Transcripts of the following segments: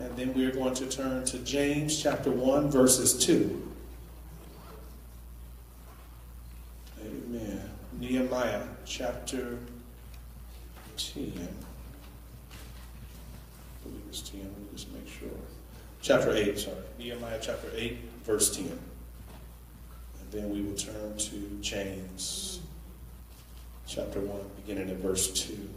And then we're going to turn to James chapter 1, verses 2. Amen. Nehemiah chapter 10. I believe it's 10. Let me just make sure. Chapter 8, sorry. Nehemiah chapter 8, verse 10. And then we will turn to James chapter 1, beginning at verse 2.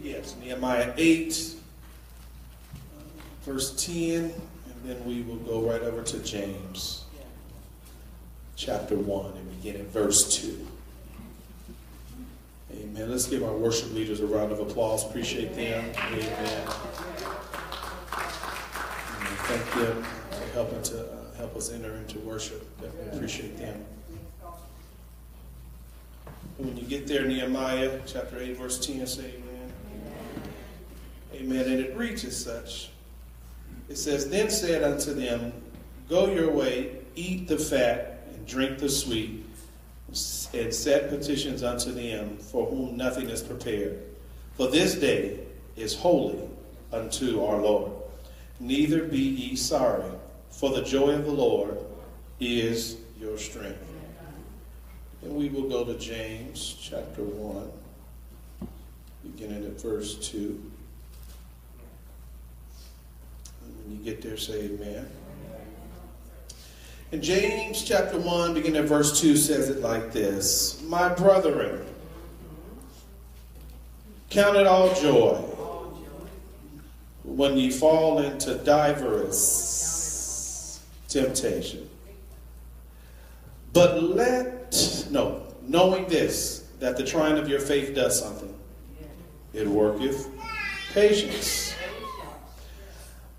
Yes, Nehemiah 8, verse 10, and then we will go right over to James chapter 1 and begin at verse 2. Amen. Let's give our worship leaders a round of applause. Appreciate them. Amen. Thank them for helping to help us enter into worship. Definitely appreciate them. When you get there, Nehemiah chapter 8, verse 10, say amen. Amen. And it reads as such. It says, Then said unto them, Go your way, eat the fat, and drink the sweet, and set petitions unto them, for whom nothing is prepared. For this day is holy unto our Lord. Neither be ye sorry, for the joy of the Lord is your strength. And we will go to James chapter 1, beginning at verse 2. When you get there, say amen. And James chapter 1, beginning at verse 2, says it like this. My brethren, count it all joy when ye fall into diverse temptation. But knowing this, that the trying of your faith does something. It worketh patience.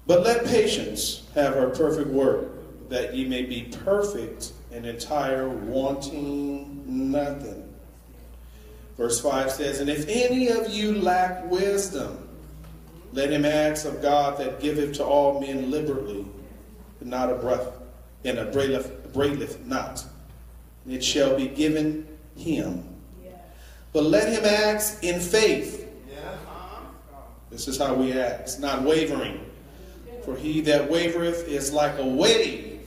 But let patience have her perfect work, that ye may be perfect and entire, wanting nothing. Verse 5 says, And if any of you lack wisdom, let him ask of God that giveth to all men liberally, and not upbraideth not. And it shall be given him. But let him ask in faith. This is how we ask, not wavering. For he that wavereth is like a wave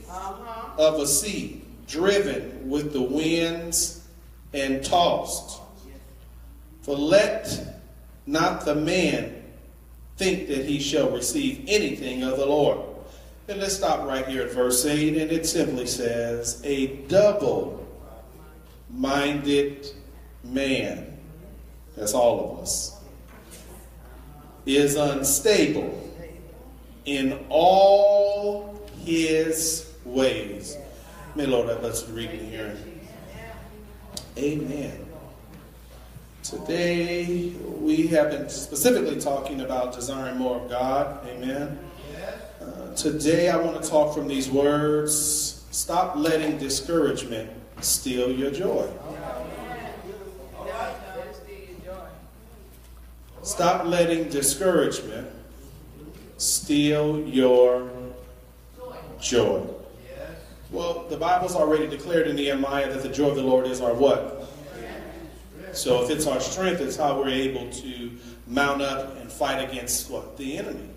of a sea, driven with the winds and tossed. For let not the man think that he shall receive anything of the Lord. And let's stop right here at verse 8, and it simply says, A double-minded man, that's all of us, is unstable in all his ways. May Lord have us reading here. Amen. Today we have been specifically talking about desiring more of God. Amen. Today I want to talk from these words. Stop letting discouragement steal your joy. Stop letting discouragement steal your joy. Well, the Bible's already declared in Nehemiah that the joy of the Lord is our what? So if it's our strength, it's how we're able to mount up and fight against what? The enemy.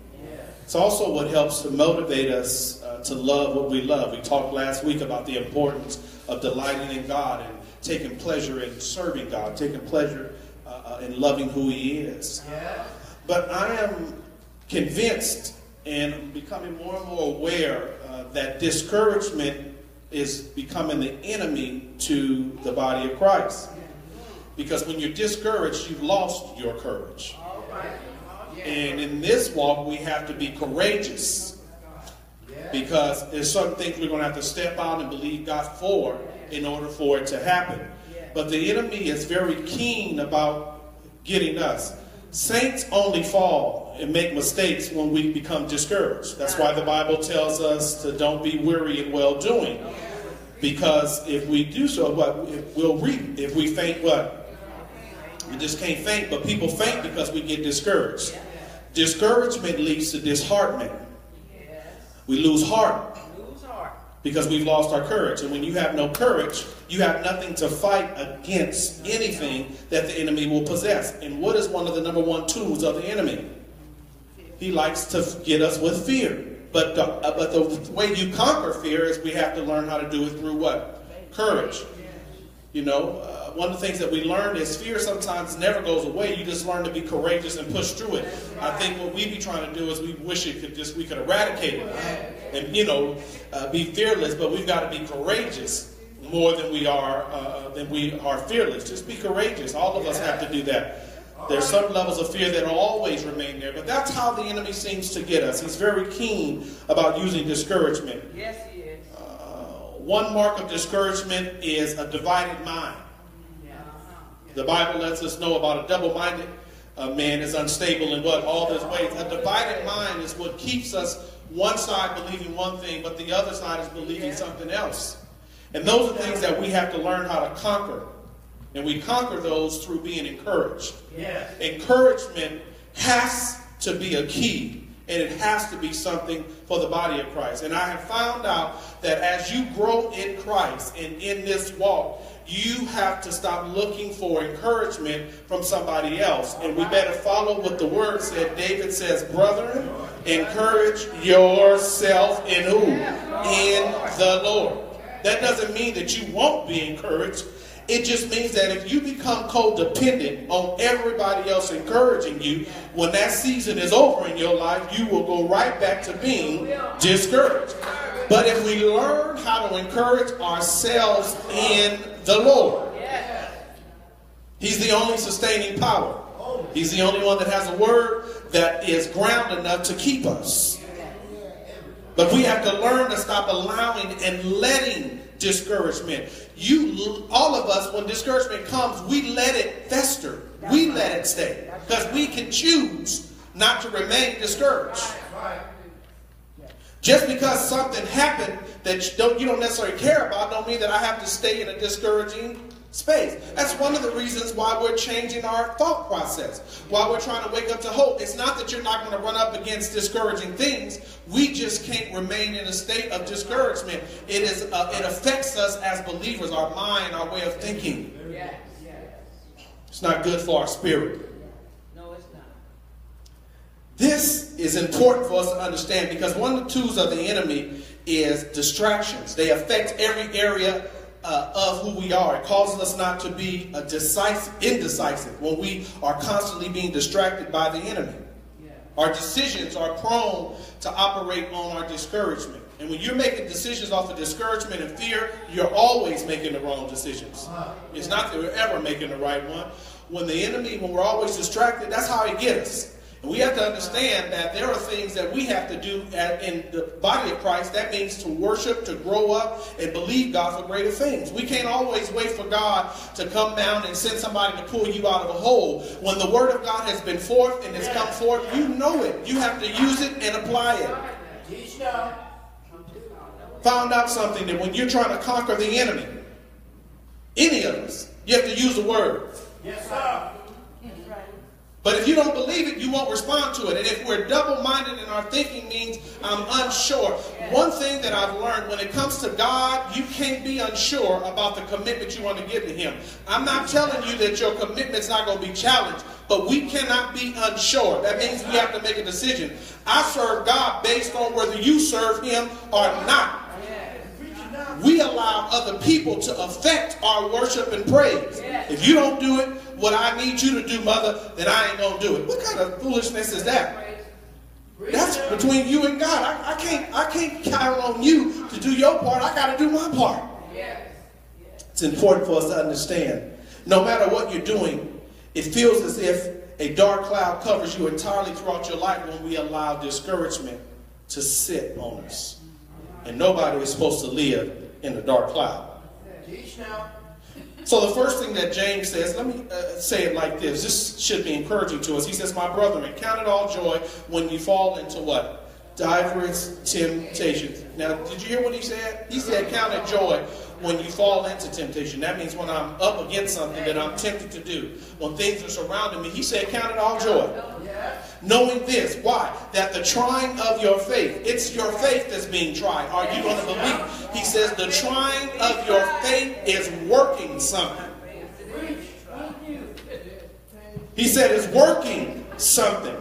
It's also what helps to motivate us to love what we love. We talked last week about the importance of delighting in God and taking pleasure in serving God, taking pleasure in loving who He is. But I am convinced and becoming more and more aware that discouragement is becoming the enemy to the body of Christ. Because when you're discouraged, you've lost your courage. And in this walk, we have to be courageous. Because there's certain things we're going to have to step out and believe God for in order for it to happen. But the enemy is very keen about getting us. Saints only fall and make mistakes when we become discouraged. That's why the Bible tells us to don't be weary in well-doing. Because if we do so, what? We'll reap. If we faint, what? We just can't faint, but people faint because we get discouraged. Discouragement leads to disheartenment. We lose heart because we've lost our courage. And when you have no courage, you have nothing to fight against anything that the enemy will possess. And what is one of the number one tools of the enemy? He likes to get us with fear. But the way you conquer fear is we have to learn how to do it through what? Courage. You know, one of the things that we learned is fear sometimes never goes away. You just learn to be courageous and push through it. I think what we be trying to do is we wish we could eradicate it and, you know, be fearless. But we've got to be courageous more than we are fearless. Just be courageous. All of us have to do that. There's some levels of fear that will always remain there. But that's how the enemy seems to get us. He's very keen about using discouragement. Yes, he is. One mark of discouragement is a divided mind. The Bible lets us know about a double-minded man is unstable in what? All his ways. A divided mind is what keeps us one side believing one thing, but the other side is believing something else. And those are things that we have to learn how to conquer. And we conquer those through being encouraged. Yes. Encouragement has to be a key. And it has to be something for the body of Christ. And I have found out that as you grow in Christ and in this walk, you have to stop looking for encouragement from somebody else. And we better follow what the word said. David says, brethren, encourage yourself in who? In the Lord. That doesn't mean that you won't be encouraged. It just means that if you become codependent on everybody else encouraging you, when that season is over in your life, you will go right back to being discouraged. But if we learn how to encourage ourselves in the Lord, He's the only sustaining power. He's the only one that has a word that is ground enough to keep us. But we have to learn to stop allowing and letting discouragement. All of us, when discouragement comes, we let it fester. We let it stay. Because we can choose not to remain discouraged. Just because something happened that you don't necessarily care about don't mean that I have to stay in a discouraging space. That's one of the reasons why we're changing our thought process, why we're trying to wake up to hope. It's not that you're not going to run up against discouraging things. We just can't remain in a state of discouragement. It affects us as believers, our mind, our way of thinking. It's not good for our spirit. No, it's not. This is important for us to understand because one of the tools of the enemy is distractions. They affect every area of who we are. It causes us not to be indecisive when we are constantly being distracted by the enemy. Our decisions are prone to operate on our discouragement. And when you're making decisions off of discouragement and fear, you're always making the wrong decisions. It's not that we're ever making the right one. When we're always distracted, that's how he gets us. And we have to understand that there are things that we have to do in the body of Christ. That means to worship, to grow up, and believe God for greater things. We can't always wait for God to come down and send somebody to pull you out of a hole. When the word of God has been forth and has come forth, you know it. You have to use it and apply it. Found out something that when you're trying to conquer the enemy, any of us, you have to use the word. Yes, sir. But if you don't believe it, you won't respond to it. And if we're double-minded in our thinking means I'm unsure. One thing that I've learned, when it comes to God, you can't be unsure about the commitment you want to give to Him. I'm not telling you that your commitment's not going to be challenged, but we cannot be unsure. That means we have to make a decision. I serve God based on whether you serve Him or not. We allow other people to affect our worship and praise. If you don't do it, what I need you to do, mother, then I ain't going to do it. What kind of foolishness is that? That's between you and God. I can't count on you to do your part. I got to do my part. It's important for us to understand. No matter what you're doing, it feels as if a dark cloud covers you entirely throughout your life when we allow discouragement to sit on us. And nobody is supposed to live in a dark cloud. So the first thing that James says, let me say it like this. This should be encouraging to us. He says, my brethren, count it all joy when you fall into what? Diverse temptations. Now, did you hear what he said? He said, count it joy when you fall into temptation. That means when I'm up against something that I'm tempted to do. When things are surrounding me, he said, count it all joy. Knowing this, why? That the trying of your faith, it's your faith that's being tried. Are you going to believe? He says the trying of your faith is working something. He said it's working something.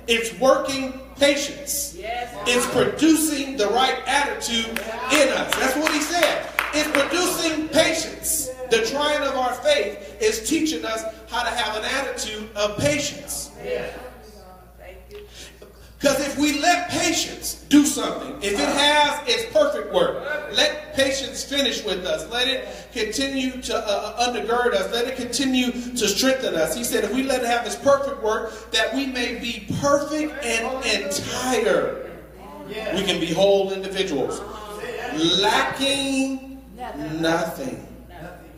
It's working patience. It's producing the right attitude in us. That's what he said. It's producing patience. The trying of our faith is teaching us how to have an attitude of patience. Because if we let patience do something, if it has its perfect work, let patience finish with us. Let it continue to undergird us. Let it continue to strengthen us. He said if we let it have its perfect work, that we may be perfect and entire. We can be whole individuals, lacking nothing.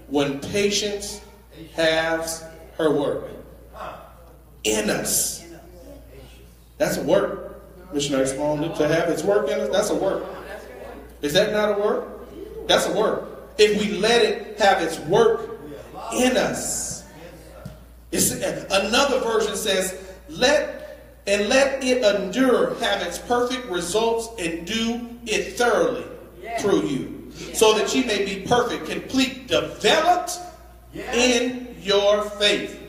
When patience has her work in us. That's a work. Missionary Sloan, to have its work in us, that's a work. Is that not a work? That's a work. If we let it have its work in us. Another version says, let it endure, have its perfect results, and do it thoroughly through you, so that ye may be perfect, complete, developed in your faith.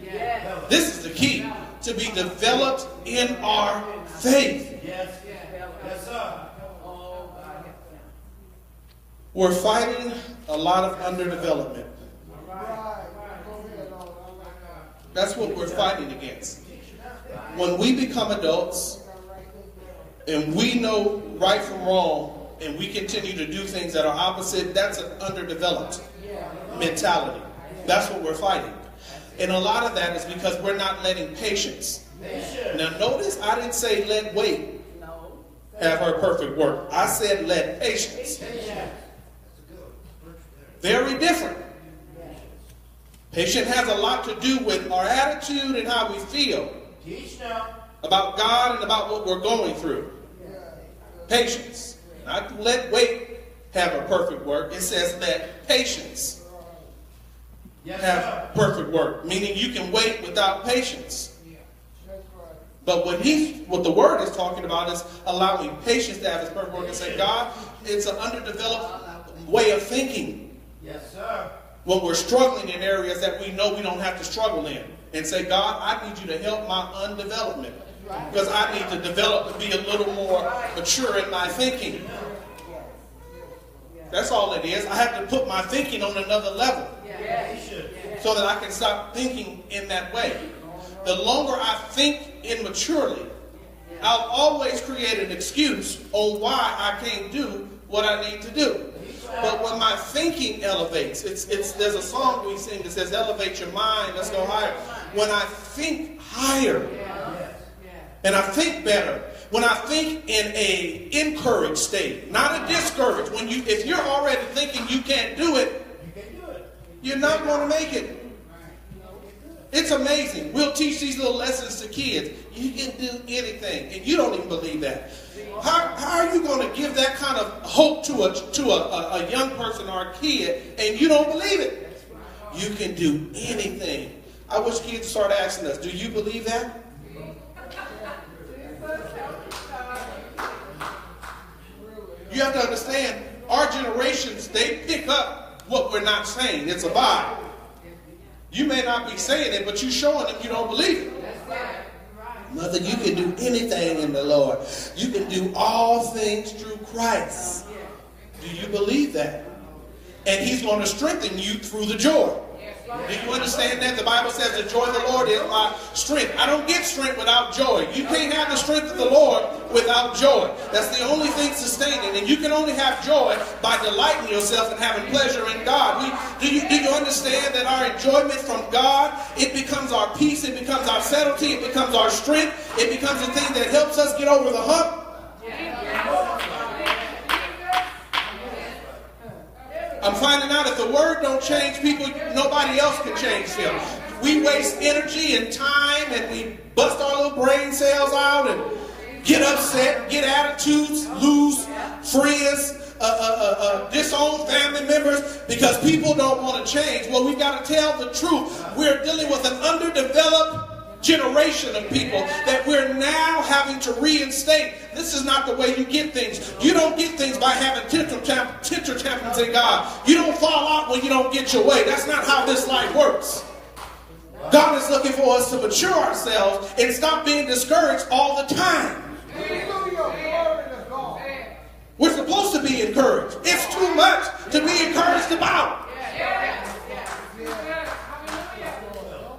This is the key. To be developed in our faith. We're fighting a lot of underdevelopment. That's what we're fighting against. When we become adults and we know right from wrong and we continue to do things that are opposite, that's an underdeveloped mentality. That's what we're fighting. And a lot of that is because we're not letting patience. Now notice I didn't say let wait have her perfect work. I said let patience. Very different. Patience has a lot to do with our attitude and how we feel about God and about what we're going through. Patience. Not let wait have a perfect work. It says let patience have perfect work, meaning you can wait without patience. But what the word is talking about is allowing patience to have its perfect work and say, God, it's an underdeveloped way of thinking. Yes, sir. When we're struggling in areas that we know we don't have to struggle in, and say, God, I need you to help my undevelopment, because I need to develop to be a little more mature in my thinking. That's all it is. I have to put my thinking on another level. So that I can stop thinking in that way. The longer I think immaturely, I'll always create an excuse on why I can't do what I need to do. But when my thinking elevates, there's a song we sing that says, elevate your mind, let's go higher. When I think higher, and I think better, when I think in a encouraged state, not a discouraged. If you're already thinking you can't do it, you're not going to make it. It's amazing. We'll teach these little lessons to kids. You can do anything, and you don't even believe that. How are you going to give that kind of hope to a young person or a kid, and you don't believe it? You can do anything. I wish kids started asking us, do you believe that? You have to understand, our generations, they pick up what we're not saying. It's a vibe. You may not be saying it, but you're showing them you don't believe it. Mother, you can do anything in the Lord. You can do all things through Christ. Do you believe that? And he's going to strengthen you through the joy. Do you understand that? The Bible says the joy of the Lord is my strength. I don't get strength without joy. You can't have the strength of the Lord without joy. That's the only thing sustaining. And you can only have joy by delighting yourself and having pleasure in God. Do you understand that our enjoyment from God, it becomes our peace, it becomes our subtlety, it becomes our strength, it becomes the thing that helps us get over the hump? I'm finding out if the word don't change people, nobody else can change them. We waste energy and time, and we bust our little brain cells out and get upset, get attitudes, lose friends, disown family members because people don't want to change. Well, we've got to tell the truth. We're dealing with an underdeveloped generation of people that we're now having to reinstate. This is not the way you get things. You don't get things by having tantrum tantrums in God. You don't fall out when you don't get your way. That's not how this life works. God is looking for us to mature ourselves and stop being discouraged all the time. We're supposed to be encouraged. It's too much to be encouraged about.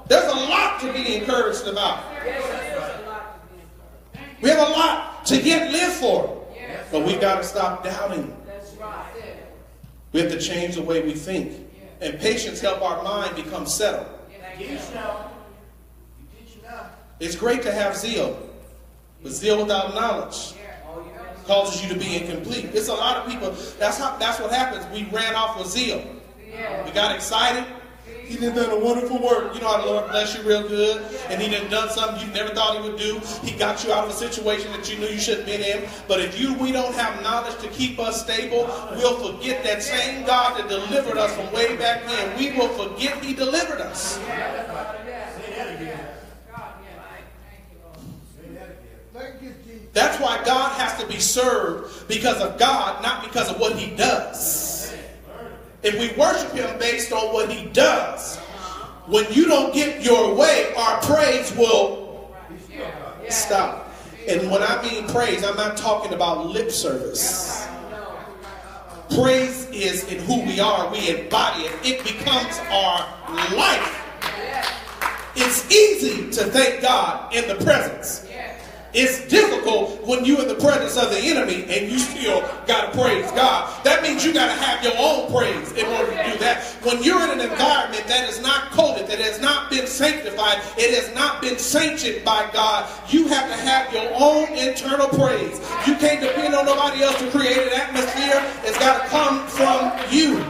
There's a lot to be encouraged about. We have a lot to yet live for. But we've got to stop doubting. We have to change the way we think. And patience helps our mind become settled. It's great to have zeal. But zeal without knowledge causes you to be incomplete. It's a lot of people. That's what happens. We ran off with zeal. We got excited. He done a wonderful work. You know how the Lord bless you real good. And he done something you never thought he would do. He got you out of a situation that you knew you shouldn't have been in. But if we don't have knowledge to keep us stable, we'll forget that same God that delivered us from way back then. We will forget he delivered us. That's why God has to be served because of God, not because of what he does. If we worship him based on what he does, when you don't get your way, our praise will stop. And when I mean praise, I'm not talking about lip service. Praise is in who we are. We embody it. It becomes our life. It's easy to thank God in the presence. It's difficult when you're in the presence of the enemy and you still got to praise God. That means you got to have your own praise in order to do that. When you're in an environment that is not coded, that has not been sanctified, it has not been sanctioned by God, you have to have your own internal praise. You can't depend on nobody else to create an atmosphere. It's got to come from you.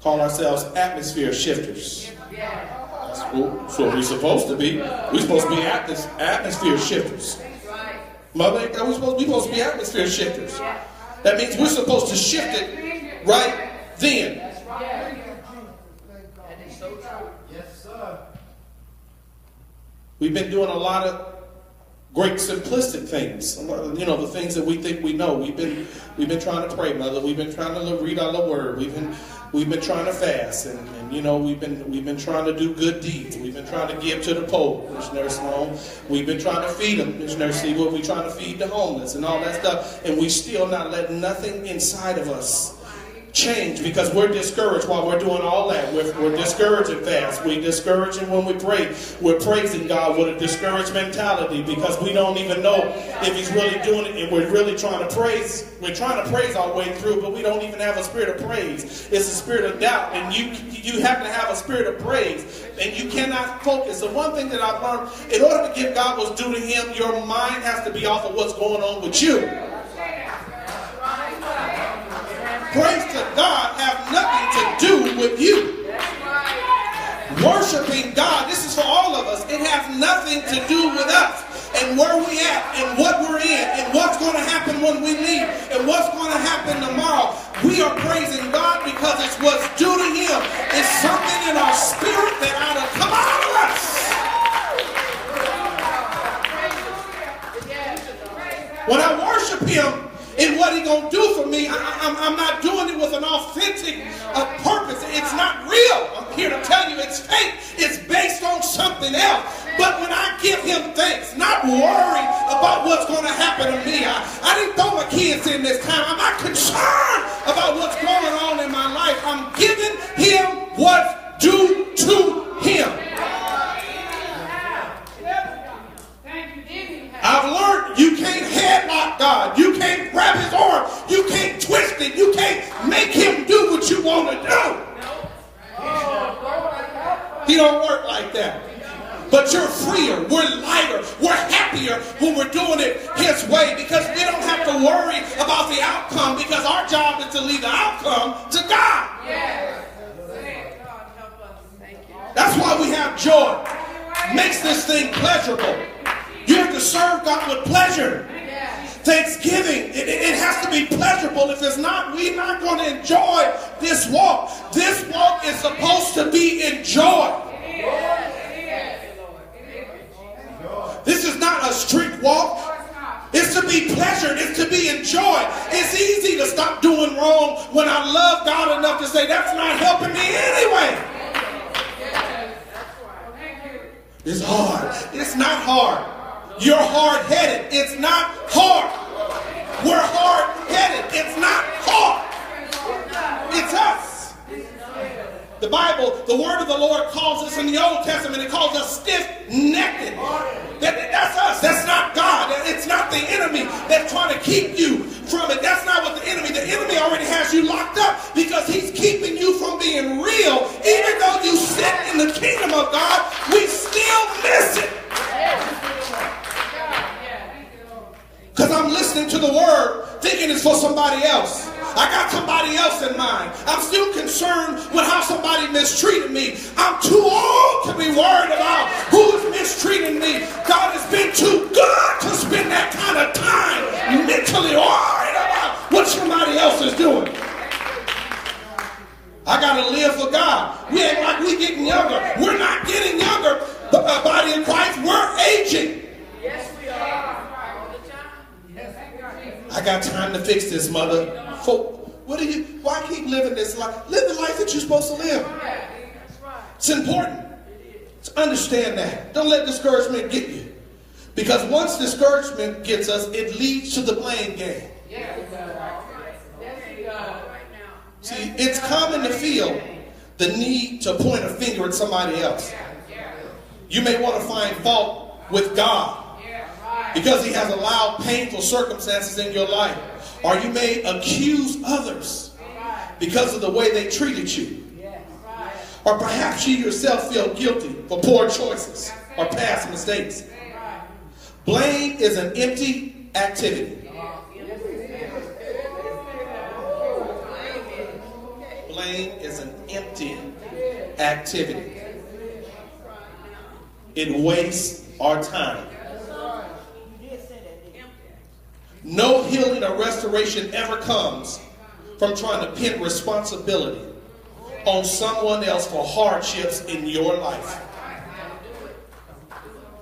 Call ourselves atmosphere shifters. That's what we're supposed to be. We're supposed to be atmosphere shifters. Mother, we're supposed to be atmosphere shifters. That means we're supposed to shift it right then. Yes, sir. We've been doing a lot of great simplistic things. You know, the things that we think we know. We've been trying to pray, Mother. We've been trying to read our Word. We've been trying to fast, and you know, we've been trying to do good deeds. We've been trying to give to the poor, missionaries home. We've been trying to feed them, missionaries see what we're trying to feed the homeless and all that stuff, and we still not letting nothing inside of us change because we're discouraged while we're doing all that. We're discouraging fast. We're discouraging when we pray. We're praising God with a discouraged mentality because we don't even know if he's really doing it, and we're really trying to praise. We're trying to praise our way through, but we don't even have a spirit of praise. It's a spirit of doubt, and you have to have a spirit of praise, and you cannot focus. The one thing that I've learned, in order to give God what's due to him, your mind has to be off of what's going on with you. Praise to God have nothing to do with you. Worshiping God, this is for all of us. It has nothing to do with us and where we at and what we're in and what's going to happen when we leave and what's going to happen tomorrow. We are praising God because it's what's due to him. It's something in our spirit that ought to come out of us. When I worship him, and what he gonna do for me, I'm not doing it with an authentic purpose. It's not real. I'm here to tell you it's fake. It's based on something else. But when I give him thanks, not worried about what's going to happen to me. I didn't throw my kids in this time. I'm not concerned about what's going on in my life. I'm giving him what's due to him. I've learned you can't headlock God. You can't grab his arm. You can't twist it. You can't make him do what you want to do. He don't work like that. But you're freer. We're lighter. We're happier when we're doing it his way because we don't have to worry about the outcome because our job is to leave the outcome to God. That's why we have joy. Makes this thing pleasurable. You have to serve God with pleasure. Thanksgiving, it has to be pleasurable. If it's not, we're not going to enjoy this walk. This walk is supposed to be enjoyed. This is not a street walk. It's to be pleasured. It's to be enjoyed. It's easy to stop doing wrong when I love God enough to say, that's not helping me anyway. It's hard. It's not hard. You're hard-headed. It's not hard. We're hard-headed. It's not hard. It's us. The Bible, the word of the Lord calls us in the Old Testament, it calls us stiff-necked. That's us. That's not God. It's not the enemy that's trying to keep you from it. That's not what the enemy already has you locked up because he's keeping you from being real. Even though you sit in the kingdom of God, we still miss it. Because I'm listening to the word thinking it's for somebody else. I got somebody else in mind. I'm still concerned with how somebody mistreated me. I'm too old to be worried about who's mistreating me. God has been too good to spend that kind of time mentally worried about what somebody else is doing. I got to live for God. We act like we're getting younger. We're not getting younger. The body of Christ, we're aging. Yes, we are. I got time to fix this, mother. Why keep living this life? Live the life that you're supposed to live. It's important to understand that. Don't let discouragement get you. Because once discouragement gets us, it leads to the blame game. See, it's common to feel the need to point a finger at somebody else. You may want to find fault with God because he has allowed painful circumstances in your life. Or you may accuse others because of the way they treated you. Or perhaps you yourself feel guilty for poor choices or past mistakes. Blame is an empty activity. Blame is an empty activity. It wastes our time. No healing or restoration ever comes from trying to pin responsibility on someone else for hardships in your life.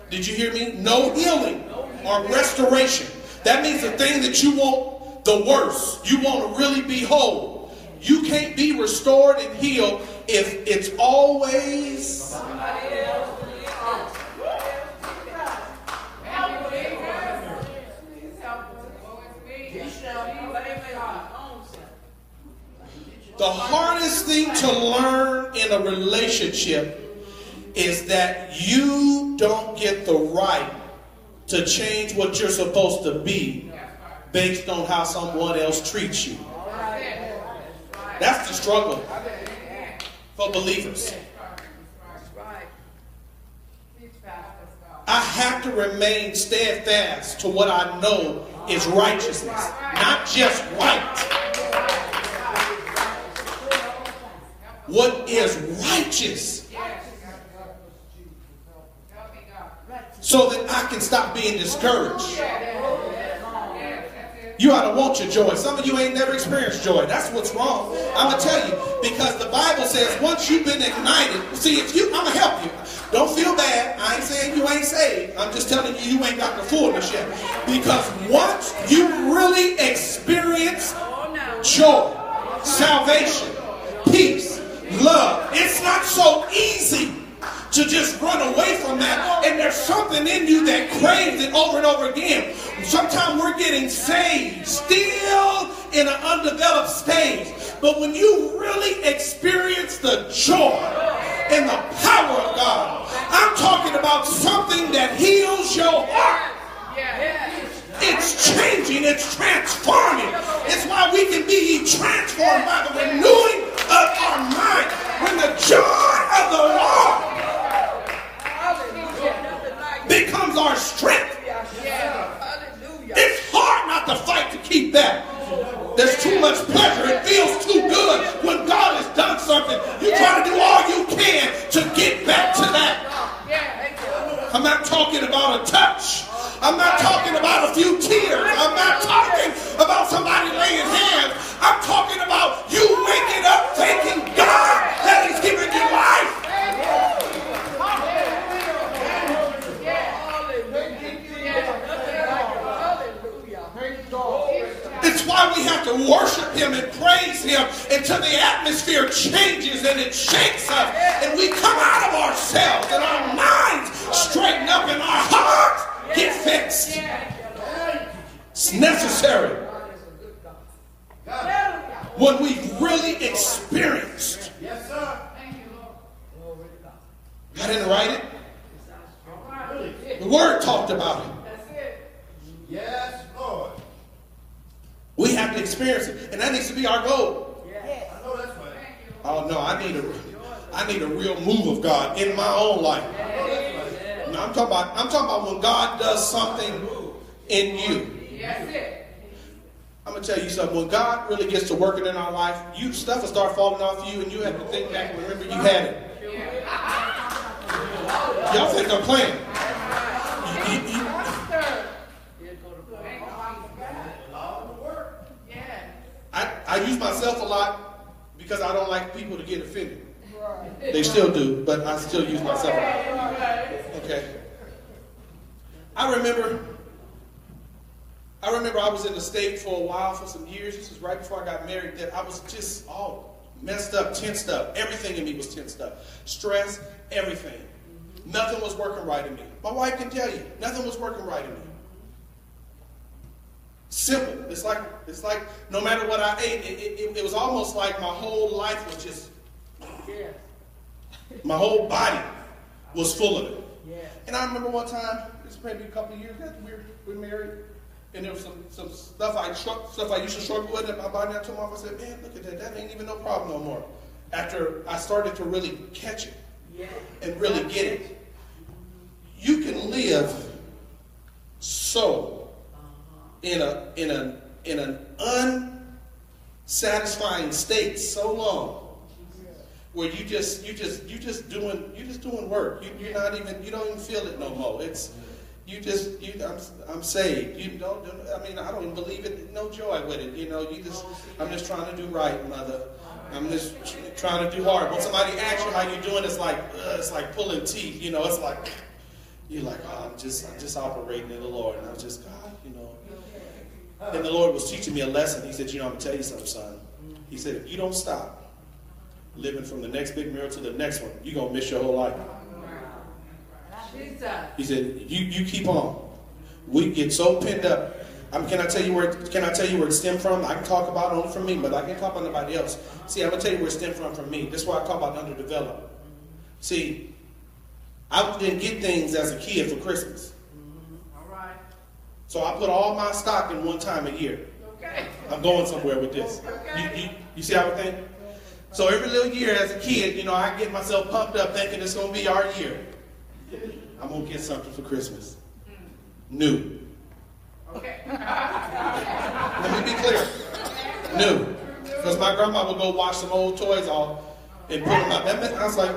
Did you hear me? No healing or restoration. That means the thing that you want the worst. You want to really be whole. You can't be restored and healed if it's always somebody else. The hardest thing to learn in a relationship is that you don't get the right to change what you're supposed to be based on how someone else treats you. That's the struggle for believers. I have to remain steadfast to what I know is righteousness, not just right. What is righteous, so that I can stop being discouraged. You ought to want your joy. Some of you ain't never experienced joy. That's what's wrong. I'm going to tell you, because the Bible says once you've been ignited, see, I'm going to help you. Don't feel bad. I ain't saying you ain't saved. I'm just telling you, you ain't got the fullness yet. Because once you really experience joy, salvation, peace, love, it's not so easy to just run away from that. And there's something in you that craves it over and over again. Sometimes we're getting saved, still in an undeveloped stage. But when you really experience the joy and the power of God, I'm talking about something that heals your heart. It's changing, it's transforming. It's why we can be transformed by the renewing of our mind. When the joy of the Lord becomes our strength. It's hard not to fight to keep that. There's too much pleasure. It feels too good when God has done something. You try to do all you can to get back to that. I'm not talking about a touch. I'm not talking about a few tears. I'm not to worship him and praise him until the atmosphere changes and it shakes us and we come out of ourselves and our minds straighten up and our hearts get fixed. It's necessary when we've really experienced. Yes, sir. I didn't write it. The Word talked about it. Yes, Lord. We have to experience it, and that needs to be our goal. I know that's right. Oh no, I need a real move of God in my own life. No, I'm talking about when God does something in you. I'm gonna tell you something. When God really gets to working in our life, stuff will start falling off you, and you have to think back and remember you had it. Y'all think I'm playing? I use myself a lot because I don't like people to get offended. They still do, but I still use myself a lot. Okay. I remember I was in the state for a while, for some years. This was right before I got married, that I was just all messed up, tensed up. Everything in me was tensed up. Stress, everything. Nothing was working right in me. My wife can tell you, nothing was working right in me. Simple. It's like no matter what I ate, it was almost like my whole life was just, my whole body was full of it. And I remember one time, this was maybe a couple of years after we were married, and there was some stuff I used to struggle with in my body. I told my wife, I said, man, look at that. That ain't even no problem no more. After I started to really catch it and really get it. You can live so in an unsatisfying state so long where you just doing work. You don't even feel it no more. I'm saved. I don't even believe it. No joy with it. I'm just trying to do right, mother. I'm just trying to do hard. When somebody asks you how you're doing, it's like pulling teeth. It's like you're like, oh, I'm just operating in the Lord, and I was just God, And the Lord was teaching me a lesson. He said, I'm gonna tell you something, son. He said, if you don't stop living from the next big miracle to the next one, you're gonna miss your whole life. He said, you keep on. We get so pinned up. Can I tell you where it stemmed from? I can talk about it only from me, but I can't talk about nobody else. See, I'm gonna tell you where it stemmed from me. That's why I talk about underdeveloped. See, I didn't get things as a kid for Christmas. All right. So I put all my stock in one time a year. Okay. I'm going somewhere with this. Okay. You see how I think? So every little year as a kid, I get myself pumped up thinking it's going to be our year. I'm going to get something for Christmas. New. Okay. Let me be clear. New. Because my grandma would go wash some old toys off and put them out. I was like,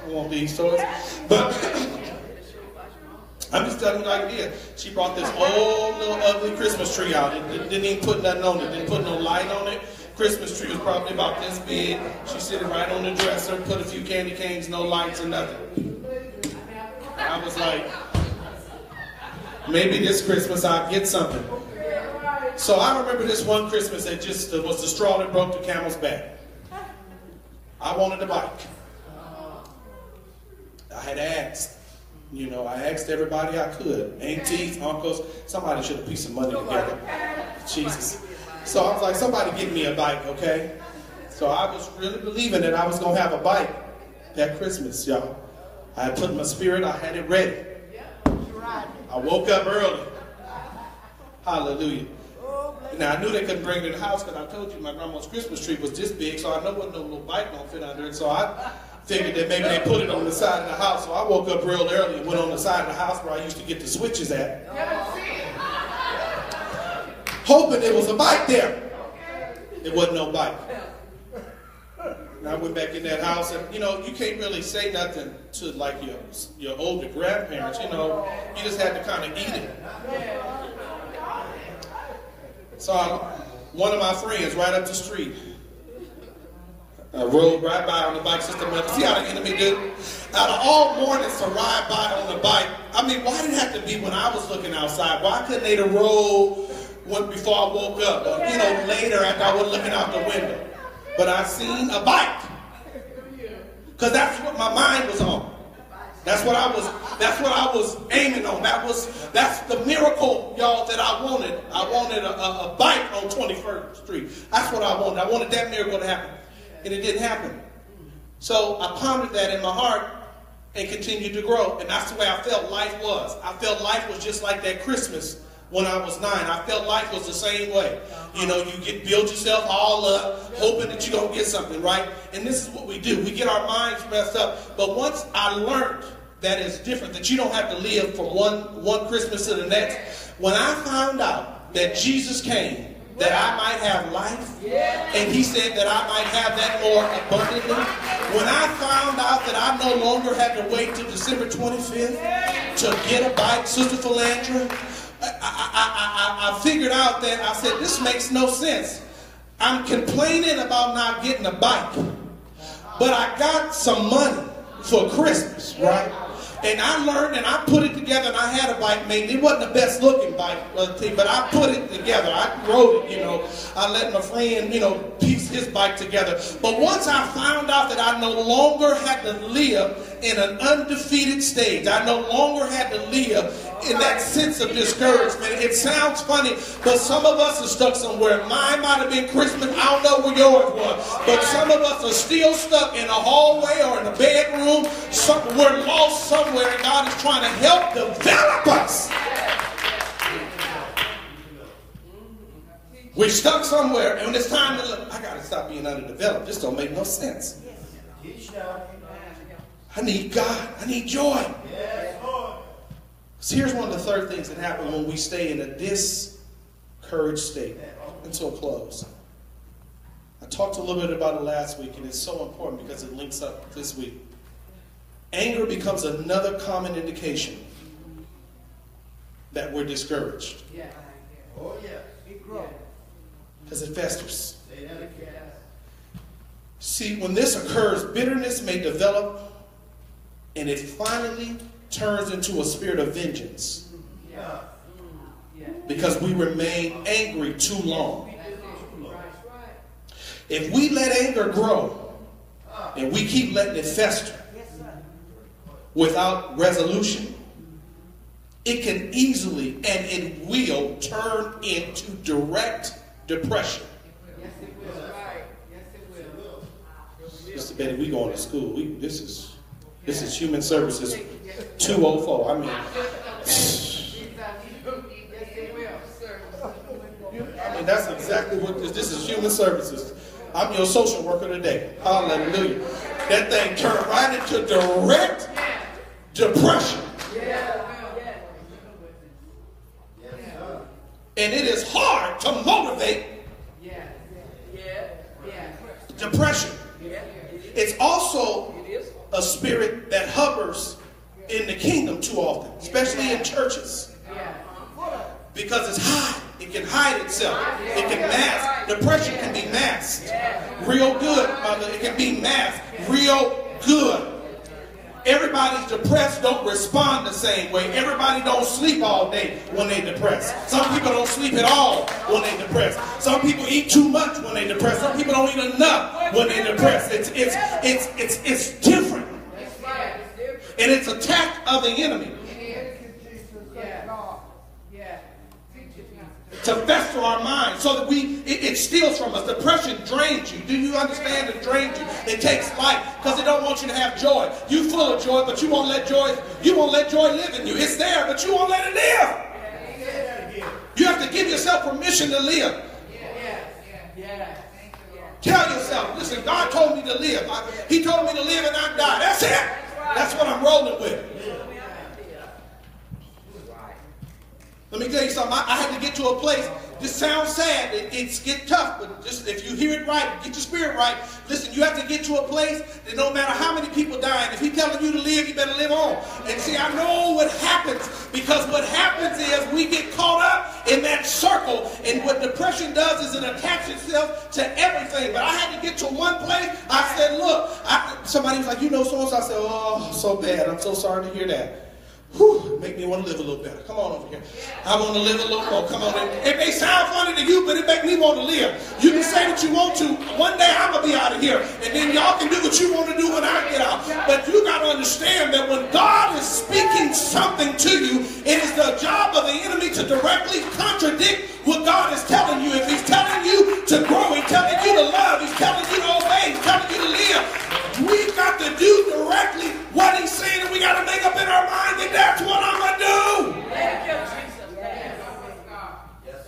I want these toys. But I'm just telling you like it is. She brought this old little ugly Christmas tree out. It didn't even put nothing on it. Didn't put no light on it. Christmas tree was probably about this big. She sitting right on the dresser, put a few candy canes, no lights or nothing. I was like, maybe this Christmas I'll get something. So I remember this one Christmas that just was the straw that broke the camel's back. I wanted a bike. I had asked. I asked everybody I could. Aunties, uncles, somebody should have pieced some money together. Jesus. So I was like, somebody give me a bike, okay? So I was really believing that I was going to have a bike that Christmas, y'all. I had put in my spirit, I had it ready. I woke up early. Hallelujah. Now, I knew they couldn't bring it in the house because I told you my grandma's Christmas tree was this big, so I know what no little bike don't fit under it. So I figured that maybe they put it on the side of the house. So I woke up real early and went on the side of the house where I used to get the switches at, hoping there was a bike there. There wasn't no bike. And I went back in that house, and you can't really say nothing to like your older grandparents. You just had to kind of eat it. So one of my friends right up the street rode right by on the bike system. See how the enemy do? Out of all mornings to ride by on the bike, why did it have to be when I was looking outside? Why couldn't they have rolled before I woke up, or, later after I was looking out the window. But I seen a bike. Because that's what my mind was on. That's what I was aiming on. That's the miracle, y'all, that I wanted. I wanted a bike on 21st Street. That's what I wanted. I wanted that miracle to happen. And it didn't happen. So I pondered that in my heart and continued to grow. And that's the way I felt life was. I felt life was just like that Christmas when I was 9. I felt life was the same way. You build yourself all up, hoping that you're going to get something, right? And this is what we do. We get our minds messed up. But once I learned that it's different, that you don't have to live from one Christmas to the next, when I found out that Jesus came, that I might have life, and he said that I might have that more abundantly, when I found out that I no longer had to wait till December 25th to get a bike, Sister Philandra, I figured out that I said, this makes no sense. I'm complaining about not getting a bike, but I got some money for Christmas, right? And I learned and I put it together, and I had a bike made. It wasn't the best looking bike, but I put it together. I rode it, I let my friend, piece his bike together. But once I found out that I no longer had to live in an undefeated stage, I no longer had to live in that sense of discouragement. It sounds funny, but some of us are stuck somewhere. Mine might have been Christmas. I don't know where yours was. But some of us are still stuck in a hallway or in a bedroom. We're lost somewhere, and God is trying to help develop us. We're stuck somewhere, and when it's time to look, I got to stop being underdeveloped. This don't make no sense. I need God. I need joy. So here's one of the third things that happen when we stay in a discouraged state. Until a close. I talked a little bit about it last week, and it's so important because it links up this week. Anger becomes another common indication that we're discouraged. Oh, yeah. Because it festers. See, when this occurs, bitterness may develop, and it finally turns into a spirit of vengeance. Because we remain angry too long. If we let anger grow, and we keep letting it fester without resolution, it can easily and it will turn into direct depression. Yes, it will. Yes, it will. Mr. Betty, we going to school. This is Human Services 204. I mean, that's exactly what this is. Human Services. I'm your social worker today. Hallelujah. That thing turned right into direct depression. And it is hard to motivate depression. It's also a spirit that hovers in the kingdom too often, especially in churches. Because it's high. It can hide itself. It can mask. Depression can be masked real good, mother. It can be masked real good. Everybody's depressed don't respond the same way. Everybody don't sleep all day when they depressed. Some people don't sleep at all when they depressed. Some people eat too much when they depressed. Some people don't eat enough when they depressed. It's different. And it's attack of the enemy. To fester our minds so that it steals from us. Depression drains you. Do you understand? It drains you. It takes life because it don't want you to have joy. You full of joy, but you won't let joy live in you. It's there, but you won't let it live. You have to give yourself permission to live. Tell yourself, listen, God told me to live. He told me to live and not die. That's it. That's what I'm rolling with. Let me tell you something. I had to get to a place. This sounds sad. It's get tough, but just if you hear it right, get your spirit right. Listen, you have to get to a place that no matter how many people die, and if he's telling you to live, you better live on. And see, I know what happens, because what happens is we get caught up in that circle, and what depression does is it attaches itself to everything. But I had to get to one place. I said, look, somebody was like, so-and-so. I said, oh, so bad. I'm so sorry to hear that. Whew, make me want to live a little better. Come on over here. I want to live a little more. Come on in. It may sound funny to you, but it make me want to live. You can say what you want to. One day I'm going to be out of here. And then y'all can do what you want to do when I get out. But you got to understand that when God is speaking something to you, it is the job of the enemy to directly contradict what God is telling you. If he's telling you to grow, he's telling you to love, he's telling you to obey, he's telling you to live, we've got to do directly what he's saying, and we got to make up in our mind that that's what I'm going to do. Thank you, Jesus.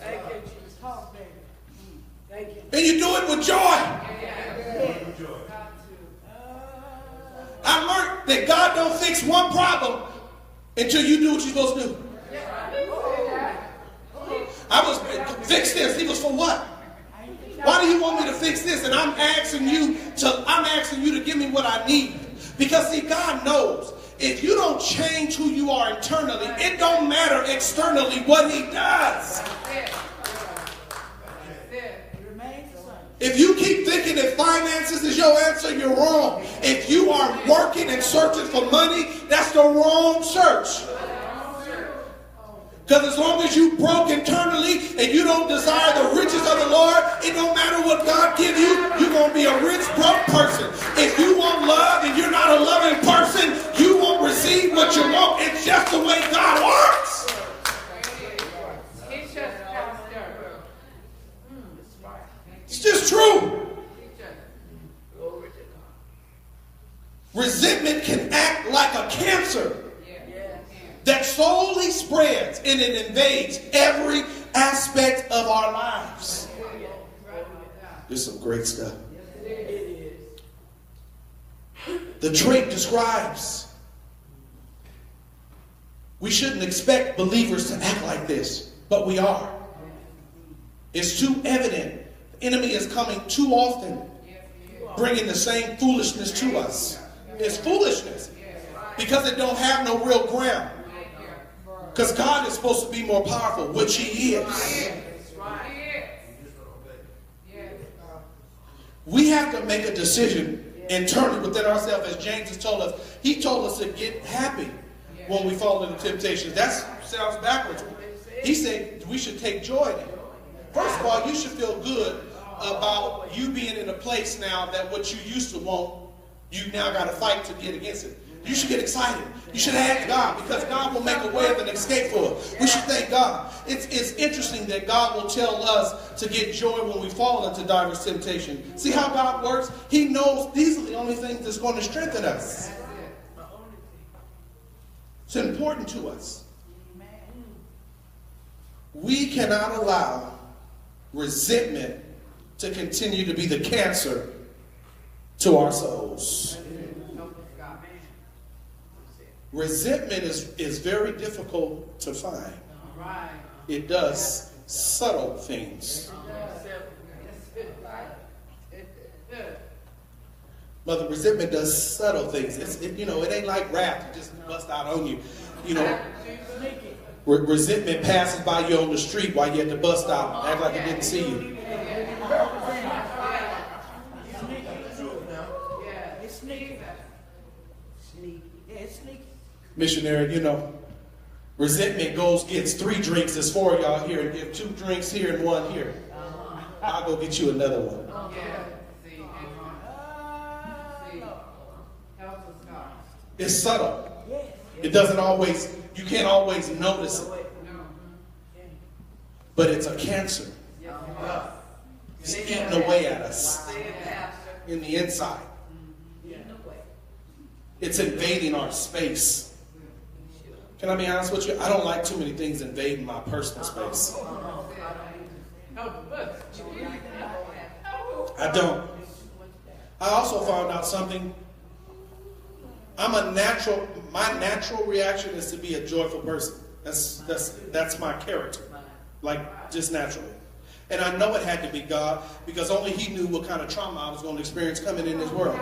Thank you, Jesus. Thank you. And you do it with joy. I learned that God don't fix one problem until you do what you're supposed to do. I was fix this. He was for what? Why do you want me to fix this? And I'm asking you to give me what I need. Because see, God knows if you don't change who you are internally, it don't matter externally what he does. If you keep thinking that finances is your answer, you're wrong. If you are working and searching for money, that's the wrong search. Because as long as you broke internally and you don't desire the riches of the Lord, it don't matter what God give you, you're going to be a rich, broke person. If you want love and you're not a loving person, you won't receive what you want. It's just the way God works. It's just true. Resentment can act like a cancer that slowly spreads and it invades every aspect of our lives. There's some great stuff. The trait describes. We shouldn't expect believers to act like this, but we are. It's too evident. The enemy is coming too often, bringing the same foolishness to us. It's foolishness because it don't have no real ground. Because God is supposed to be more powerful, which he is. We have to make a decision internally within ourselves, as James has told us. He told us to get happy when we fall into temptation. That sounds backwards. He said we should take joy in it. First of all, you should feel good about you being in a place now that what you used to want, you now got to fight to get against it. You should get excited. You should ask God, because God will make a way of an escape for us. We should thank God. It's interesting that God will tell us to get joy when we fall into diverse temptation. See how God works? He knows these are the only things that's going to strengthen us. It's important to us. We cannot allow resentment to continue to be the cancer to our souls. Resentment is very difficult to find. It does subtle things. Mother, resentment does subtle things. It ain't like wrath. It just bust out on you. Resentment passes by you on the street while you had to bust out. Act like it didn't see you. Missionary, resentment gets 3 drinks. There's 4 of y'all here, and give 2 drinks here and 1 here. I'll go get you another one. It's subtle. It doesn't always, you can't always notice it. But it's a cancer. It's eating away at us in the inside. It's invading our space. Can I be honest with you? I don't like too many things invading my personal space. I don't. I also found out something. My natural reaction is to be a joyful person. That's my character. Like, just naturally. And I know it had to be God, because only he knew what kind of trauma I was going to experience coming in this world.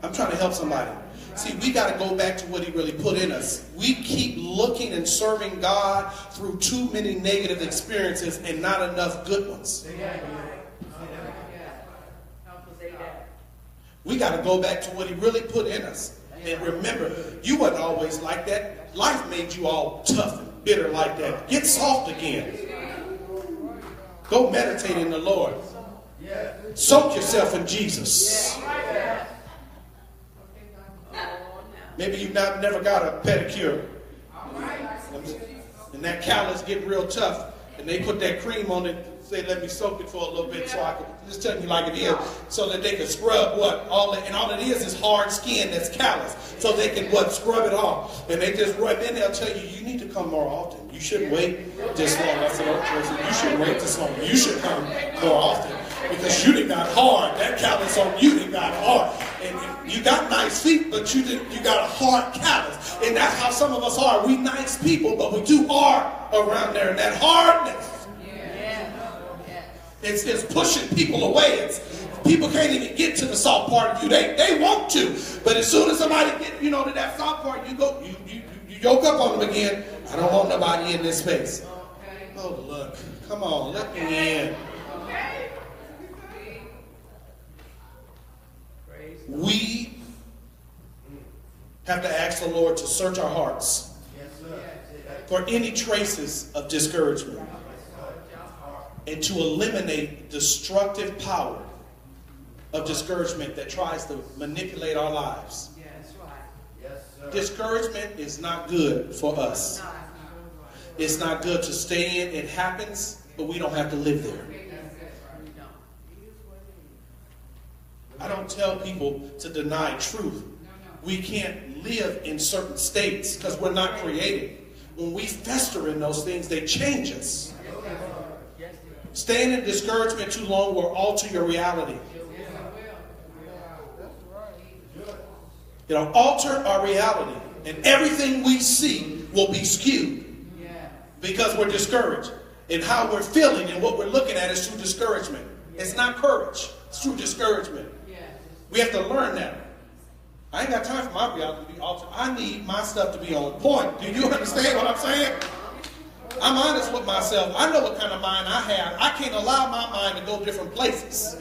I'm trying to help somebody. See, we got to go back to what he really put in us. We keep looking and serving God through too many negative experiences and not enough good ones. We got to go back to what he really put in us. And remember, you wasn't always like that. Life made you all tough and bitter like that. Get soft again. Go meditate in the Lord. Soak yourself in Jesus. Maybe you've never got a pedicure. And that callus get real tough. And they put that cream on it. Say, let me soak it for a little bit so I can just tell you like it is. So that they can scrub what? All it is hard skin that's callous. So they can scrub it off. And they just rub in. They'll tell you, you need to come more often. You shouldn't wait this long. I said, okay, you shouldn't wait this long. You should come more often. Because you done got hard. That callus on you done got hard. And you got nice feet, but you got a hard callus. And that's how some of us are. We nice people, but we too hard around there. And that hardness, it's pushing people away. People can't even get to the soft part of you. They want to. But as soon as somebody get to that soft part, you yoke up on them again. I don't want nobody in this space. Oh, look. Come on. Let me in. We have to ask the Lord to search our hearts for any traces of discouragement and to eliminate destructive power of discouragement that tries to manipulate our lives. Discouragement is not good for us. It's not good to stay in. It happens, but we don't have to live there. I don't tell people to deny truth. We can't live in certain states because we're not created. When we fester in those things, they change us. Staying in discouragement too long will alter your reality. It'll alter our reality. And everything we see will be skewed because we're discouraged. And how we're feeling and what we're looking at is through discouragement. It's not courage. It's through discouragement. We have to learn that. I ain't got time for my reality to be altered. I need my stuff to be on point. Do you understand what I'm saying? I'm honest with myself. I know what kind of mind I have. I can't allow my mind to go different places.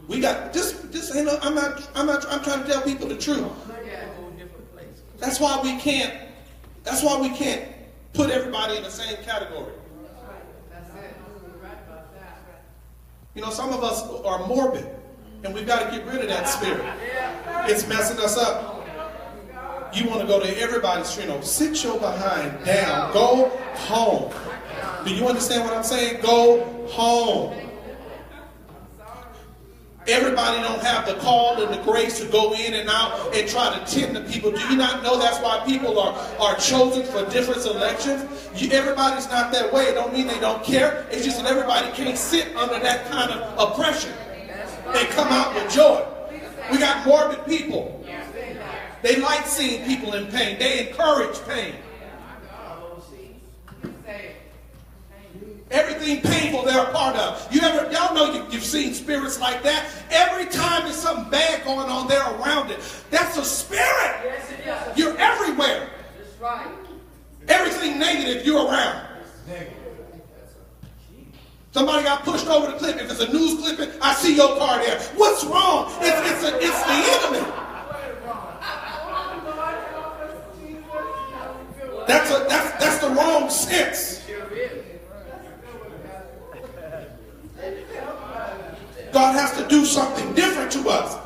We got this ain't no, I'm trying to tell people the truth. That's why we can't put everybody in the same category. Some of us are morbid, and we've got to get rid of that spirit. It's messing us up. You want to go to everybody's funeral. Sit your behind down. Go home. Do you understand what I'm saying? Go home. Everybody don't have the call and the grace to go in and out and try to tend to people. Do you not know that's why people are chosen for different selections? Everybody's not that way. It don't mean they don't care. It's just that everybody can't sit under that kind of oppression and come out with joy. We got morbid people. They like seeing people in pain. They encourage pain. Everything painful they're a part of. Y'all know you've seen spirits like that. Every time there's something bad going on, they're around it. That's a spirit. You're everywhere. That's right. Everything negative, you're around. Somebody got pushed over the cliff. If it's a news clipping, I see your car there. What's wrong? It's the enemy. That's the wrong sense. God has to do something different to us.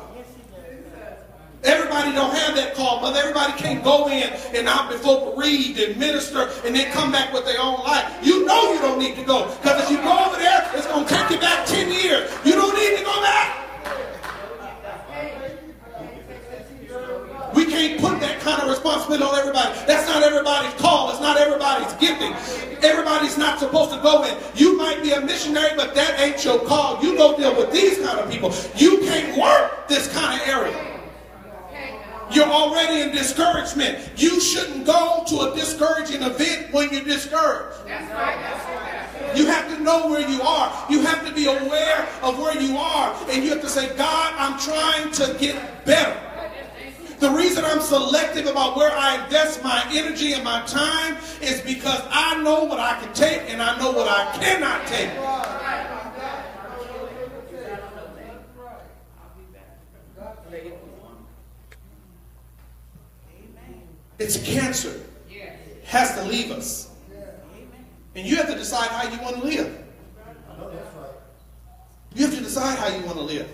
Everybody don't have that call, but everybody can't go in and out before bereaved and minister and then come back with their own life. You know you don't need to go, because if you go over there, it's going to take you back 10 years. You don't need to go back. We can't put that kind of responsibility on everybody. That's not everybody's call. It's not everybody's gifting. Everybody's not supposed to go in. You might be a missionary, but that ain't your call. You go deal with these kind of people. You can't work this kind of area. You're already in discouragement. You shouldn't go to a discouraging event when you're discouraged. That's right. That's right. You have to know where you are. You have to be aware of where you are. And you have to say, God, I'm trying to get better. The reason I'm selective about where I invest my energy and my time is because I know what I can take and I know what I cannot take. It's a cancer. Has to leave us. And you have to decide how you want to live. You have to decide how you want to live.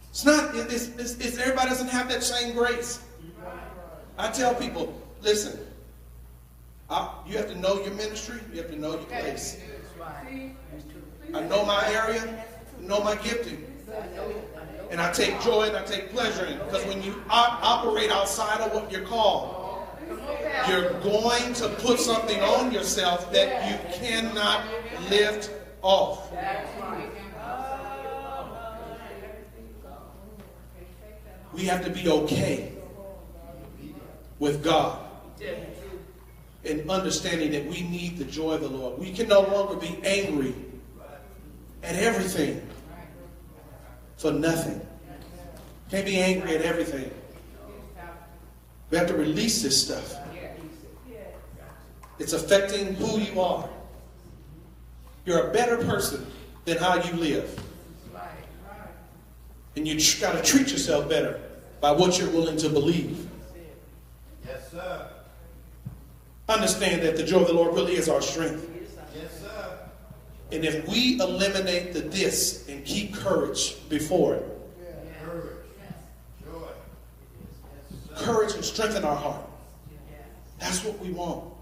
It's not, it's everybody doesn't have that same grace. I tell people, listen, you have to know your ministry, you have to know your place. I know my area, know my gifting. And I take joy and I take pleasure in it. Because when you operate outside of what you're called, you're going to put something on yourself that you cannot lift off. We have to be okay with God and understanding that we need the joy of the Lord. We can no longer be angry at everything for nothing. Can't be angry at everything. We have to release this stuff. It's affecting who you are. You're a better person than how you live. And you got to treat yourself better by what you're willing to believe. Yes, sir. Understand that the joy of the Lord really is our strength. Yes, sir. And if we eliminate the this and keep courage before it, Courage. Joy. courage and strengthen our heart. That's what we want.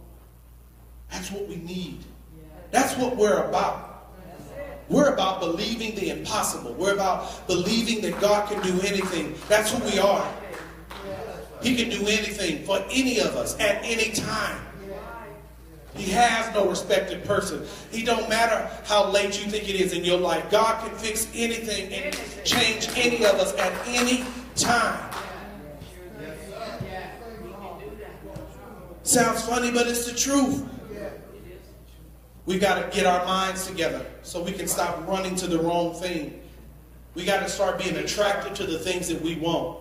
That's what we need. That's what we're about. We're about believing the impossible. We're about believing that God can do anything. That's who we are. He can do anything for any of us at any time. He has no respected person. He don't matter how late you think it is in your life. God can fix anything and change any of us at any time. Sounds funny, but it's the truth. We got to get our minds together so we can stop running to the wrong thing. We got to start being attracted to the things that we want.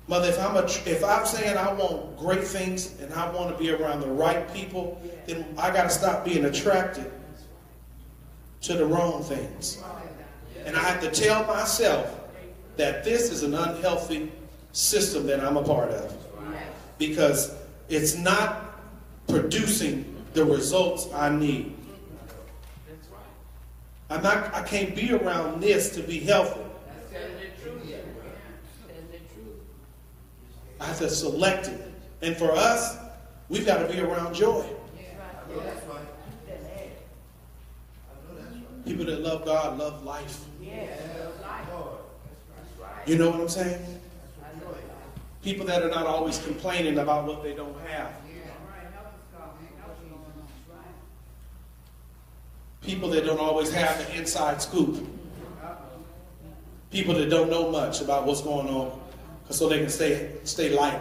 Mother, if I'm saying I want great things and I want to be around the right people, then I got to stop being attracted to the wrong things. And I have to tell myself that this is an unhealthy system that I'm a part of, because it's not producing the results I need. I can't be around this to be healthy. I have to select it. And for us, we've got to be around joy. People that love God love life. You know what I'm saying? People that are not always complaining about what they don't have. People that don't always have the inside scoop. People that don't know much about what's going on, so they can stay light.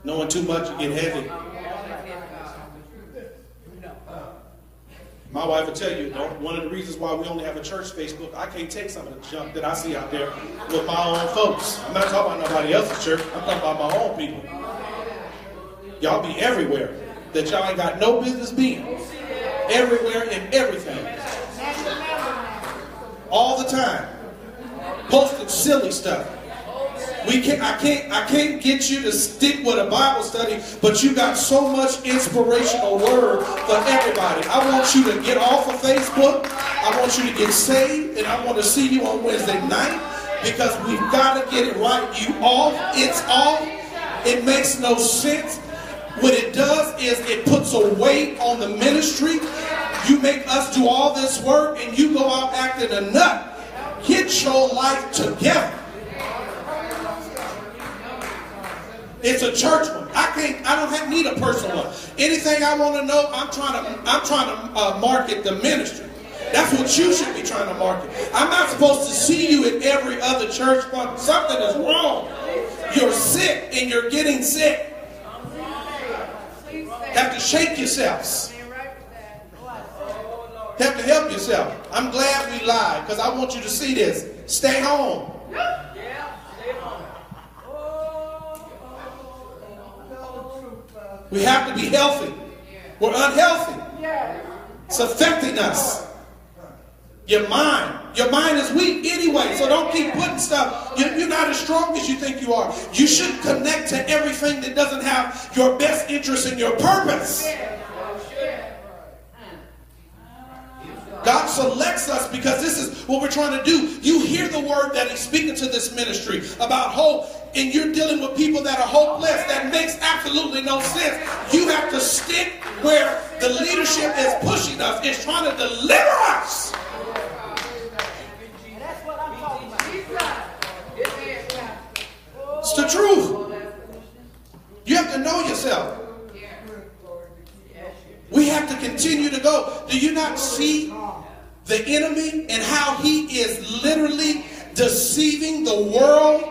Knowing too much, you get heavy. My wife will tell you, one of the reasons why we only have a church Facebook, I can't take some of the junk that I see out there with my own folks. I'm not talking about nobody else's church. I'm talking about my own people. Y'all be everywhere that y'all ain't got no business being. Everywhere and everything. All the time. Posting silly stuff. I can't get you to stick with a Bible study, but you got so much inspirational word for everybody. I want you to get off of Facebook. I want you to get saved, and I want to see you on Wednesday night, because we've got to get it right. You off, it's off. It makes no sense. What it does is it puts a weight on the ministry. You make us do all this work and you go out acting a nut. Get your life together. It's a church one. I don't need a personal one. Anything I want to know, I'm trying to market the ministry. That's what you should be trying to market. I'm not supposed to see you in every other church, but something is wrong. You're sick and you're getting sick. Have to shake yourselves. Have to help yourself. I'm glad we lied, because I want you to see this. Stay home. We have to be healthy. We're unhealthy. It's affecting us. Your mind. Your mind is weak anyway, so don't keep putting stuff. You're not as strong as you think you are. You shouldn't connect to everything that doesn't have your best interest and your purpose. God selects us because this is what we're trying to do. You hear the word that he's speaking to this ministry about hope, and you're dealing with people that are hopeless. That makes absolutely no sense. You have to stick where the leadership is pushing us. It's trying to deliver us. It's the truth. You have to know yourself. We have to continue to go. Do you not see the enemy and how he is literally deceiving the world?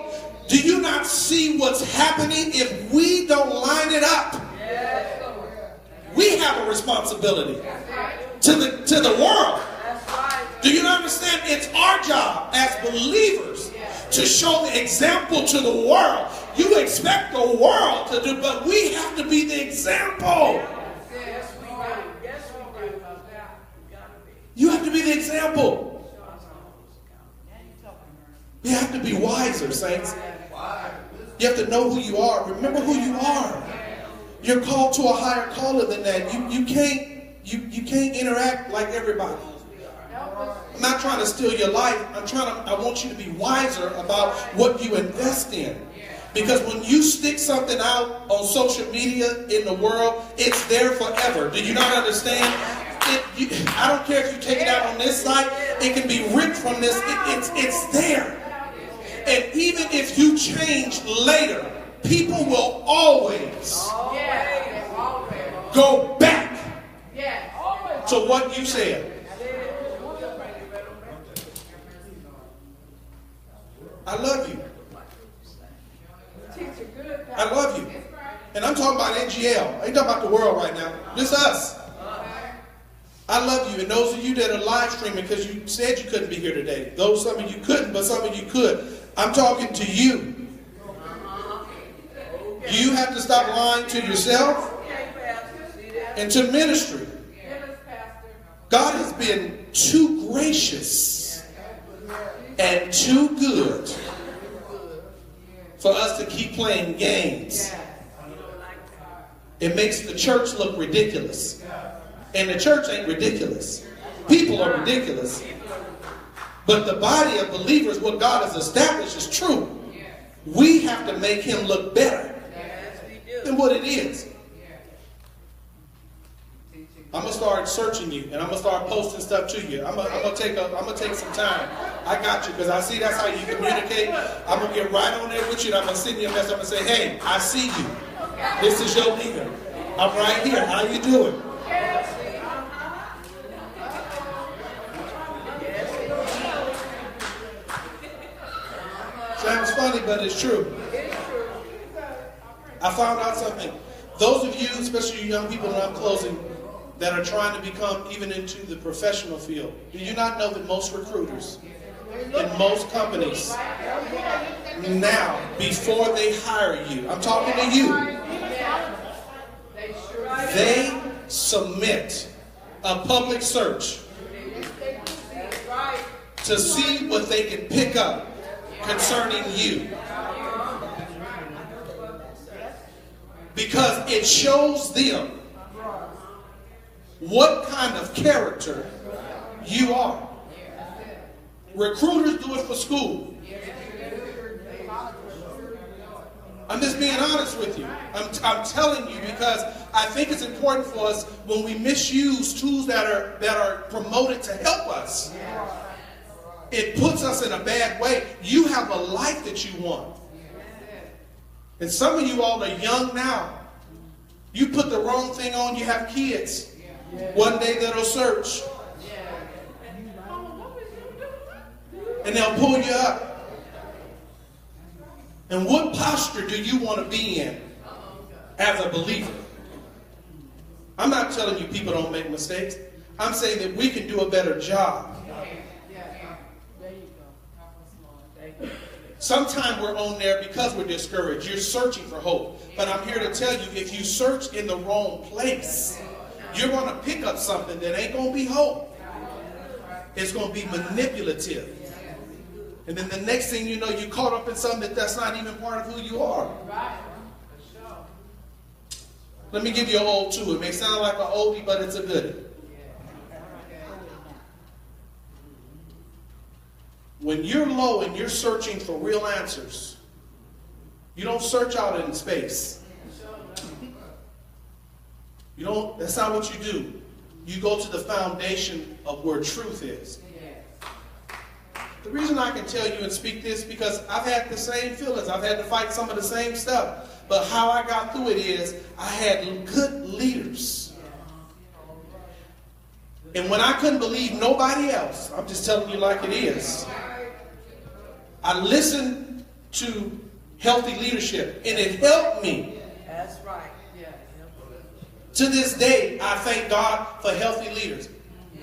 Do you not see what's happening if we don't line it up? We have a responsibility to the world. Do you not understand? It's our job as believers to show the example to the world. You expect the world to do, but we have to be the example. You have to be the example. You have to be wiser, saints. You have to know who you are. Remember who you are. You're called to a higher calling than that. You can't interact like everybody. I'm not trying to steal your life. I want you to be wiser about what you invest in. Because when you stick something out on social media in the world, it's there forever. Do you not understand? I don't care if you take it out on this site. It can be ripped from this. It's there. And even if you change later, people will always go back to what you said. I love you. I love you. And I'm talking about NGL. I ain't talking about the world right now. Just us. I love you. And those of you that are live streaming, because you said you couldn't be here today. Some of you couldn't, but some of you could. I'm talking to you. You have to stop lying to yourself and to ministry. God has been too gracious and too good for us to keep playing games. It makes the church look ridiculous. And the church ain't ridiculous. People are ridiculous. But the body of believers, what God has established, is true. We have to make him look better than what it is. I'm going to start searching you, and I'm going to start posting stuff to you. I'm going to take some time. I got you, because I see that's how you communicate. I'm going to get right on there with you, and I'm going to send you a message. I'm going to say, hey, I see you. This is your leader. I'm right here. How you doing? Sounds funny, but it's true. I found out something. Those of you, especially you young people, and I'm closing, that are trying to become even into the professional field, do you not know that most recruiters in most companies now, before they hire you, I'm talking to you, they submit a public search to see what they can pick up concerning you. Because it shows them what kind of character you are. Recruiters do it for school. I'm just being honest with you. I'm telling you, because I think it's important for us when we misuse tools that are promoted to help us. It puts us in a bad way. You have a life that you want. And some of you all are young now. You put the wrong thing on, you have kids. One day they'll search. And they'll pull you up. And what posture do you want to be in as a believer? I'm not telling you people don't make mistakes. I'm saying that we can do a better job. Sometimes we're on there because we're discouraged. You're searching for hope. But I'm here to tell you, if you search in the wrong place, you're going to pick up something that ain't going to be hope. It's going to be manipulative. And then the next thing you know, you're caught up in something that's not even part of who you are. Let me give you an old too. It may sound like an oldie, but it's a goodie. When you're low and you're searching for real answers, you don't search out in space. You don't, that's not what you do. You go to the foundation of where truth is. The reason I can tell you and speak this because I've had the same feelings. I've had to fight some of the same stuff. But how I got through it is I had good leaders. And when I couldn't believe nobody else, I'm just telling you like it is, I listened to healthy leadership and it helped me. That's right. To this day, I thank God for healthy leaders.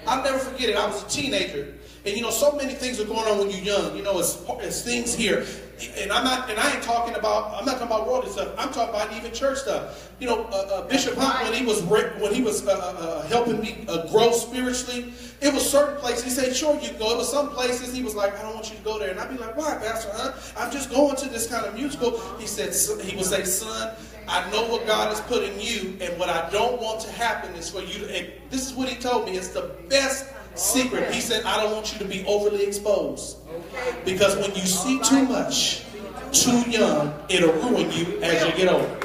I'll never forget it. I was a teenager. And you know, so many things are going on when you're young. You know, it's things here. And I'm not talking about worldly stuff. I'm talking about even church stuff. You know, Bishop Hunt, when he was helping me grow spiritually, it was certain places. He said, sure, you can go. It was some places he was like, I don't want you to go there. And I'd be like, why, Pastor Hunt? I'm just going to this kind of musical. He would say, son, I know what God has put in you, and what I don't want to happen is for you to, and this is what he told me, it's the best secret. He said, I don't want you to be overly exposed. Because when you see too much, too young, it'll ruin you as you get older.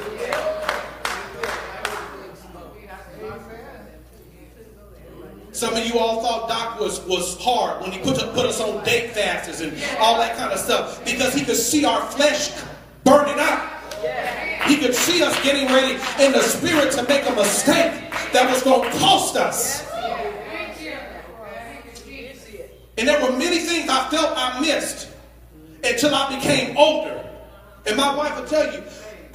Some of you all thought Doc was hard when he put us on date fasts and all that kind of stuff. Because he could see our flesh burning up. He could see us getting ready in the spirit to make a mistake that was going to cost us. And there were many things I felt I missed until I became older. And my wife will tell you,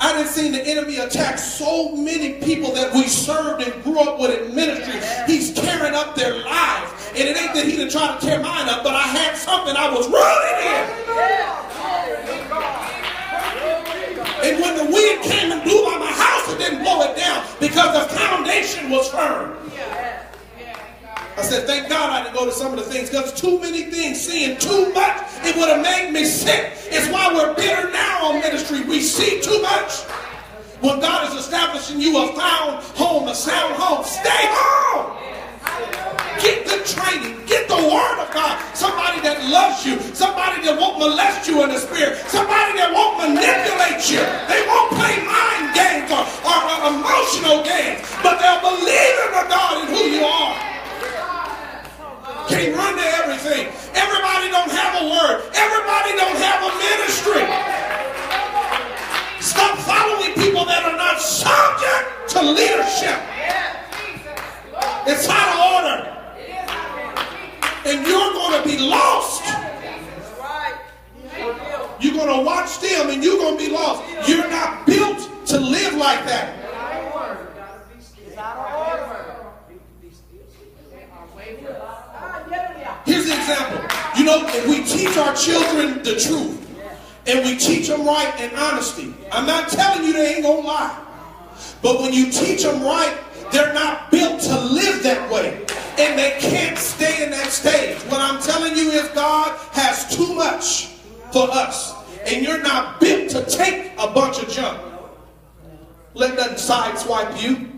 I didn't see the enemy attack so many people that we served and grew up with in ministry. He's tearing up their lives. And it ain't that he didn't try to tear mine up, but I had something I was running in. And when the wind came and blew by my house, it didn't blow it down because the foundation was firm. I said, thank God I didn't go to some of the things, because too many things, seeing too much, it would have made me sick. It's why we're bitter now on ministry. We see too much. When God is establishing you a sound home, stay home. Get the training. Get the word of God. Somebody that loves you. Somebody that won't molest you in the spirit. Somebody that won't manipulate you. They won't play mind games or emotional games. But they'll believe in the God and who you are. Can't run to everything. Everybody don't have a word. Everybody don't have a ministry. Stop following people that are not subject to leadership. It's out of order. And you're going to be lost. You're going to watch them and you're going to be lost. You're not built to live like that. Here's an example. You know, if we teach our children the truth and we teach them right and honesty, I'm not telling you they ain't gonna lie. But when you teach them right, they're not built to live that way. And they can't stay in that stage. What I'm telling you is God has too much for us. And you're not built to take a bunch of junk. Let nothing sideswipe you.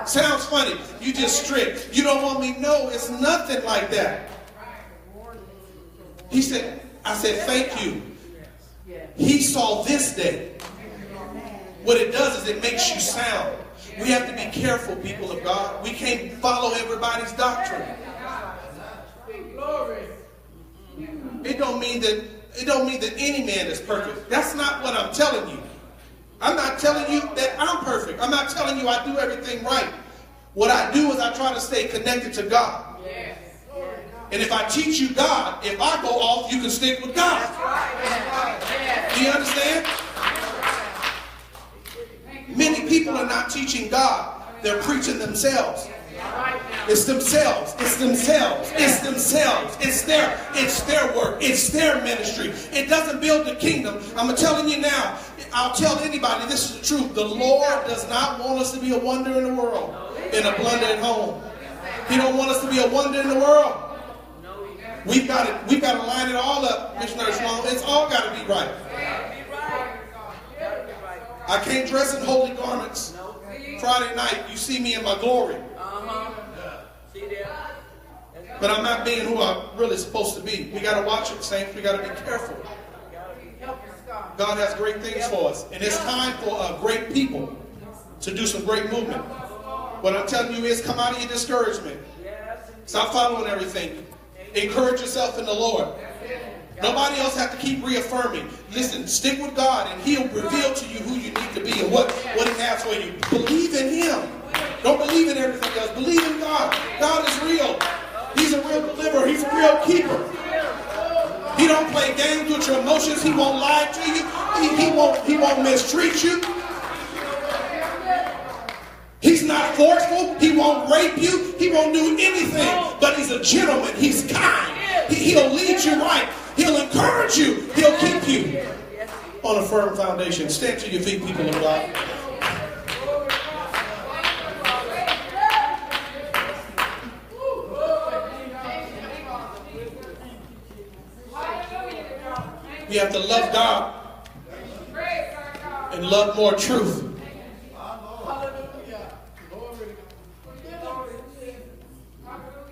Sounds funny. You just strict. You don't want me? No, it's nothing like that. He said, I said, thank you. He saw this day. What it does is it makes you sound. We have to be careful, people of God. We can't follow everybody's doctrine. It don't mean that any man is perfect. That's not what I'm telling you. I'm not telling you that I'm perfect. I'm not telling you I do everything right. What I do is I try to stay connected to God. Yes. And if I teach you God, if I go off, you can stick with God. Do you understand? Many people are not teaching God. They're preaching themselves. It's themselves. It's themselves. It's themselves. It's their work. It's their ministry. It doesn't build the kingdom. I'm telling you now. I'll tell anybody, this is the truth. The Lord does not want us to be a wonder in the world and a blunder at home. He don't want us to be a wonder in the world We've got to line it all up, Missionary Sloan. It's all got to be right. I can't dress in holy garments. Friday night, you see me in my glory. But I'm not being who I'm really supposed to be. We got to watch it, saints. We got to be careful. God has great things for us. And it's time for great people to do some great movement. What I'm telling you is come out of your discouragement. Stop following everything. Encourage yourself in the Lord. Nobody else has to keep reaffirming. Listen, stick with God and He'll reveal to you who you need to be and what He has for you. Believe in Him. Don't believe in everything else. Believe in God. God is real. He's a real deliverer. He's a real keeper. He don't play games with your emotions. He won't lie to you. He won't mistreat you. He's not forceful. He won't rape you. He won't do anything. But He's a gentleman. He's kind. He'll lead you right. He'll encourage you. He'll keep you on a firm foundation. Stand to your feet, people of God. We have to love God and love more truth.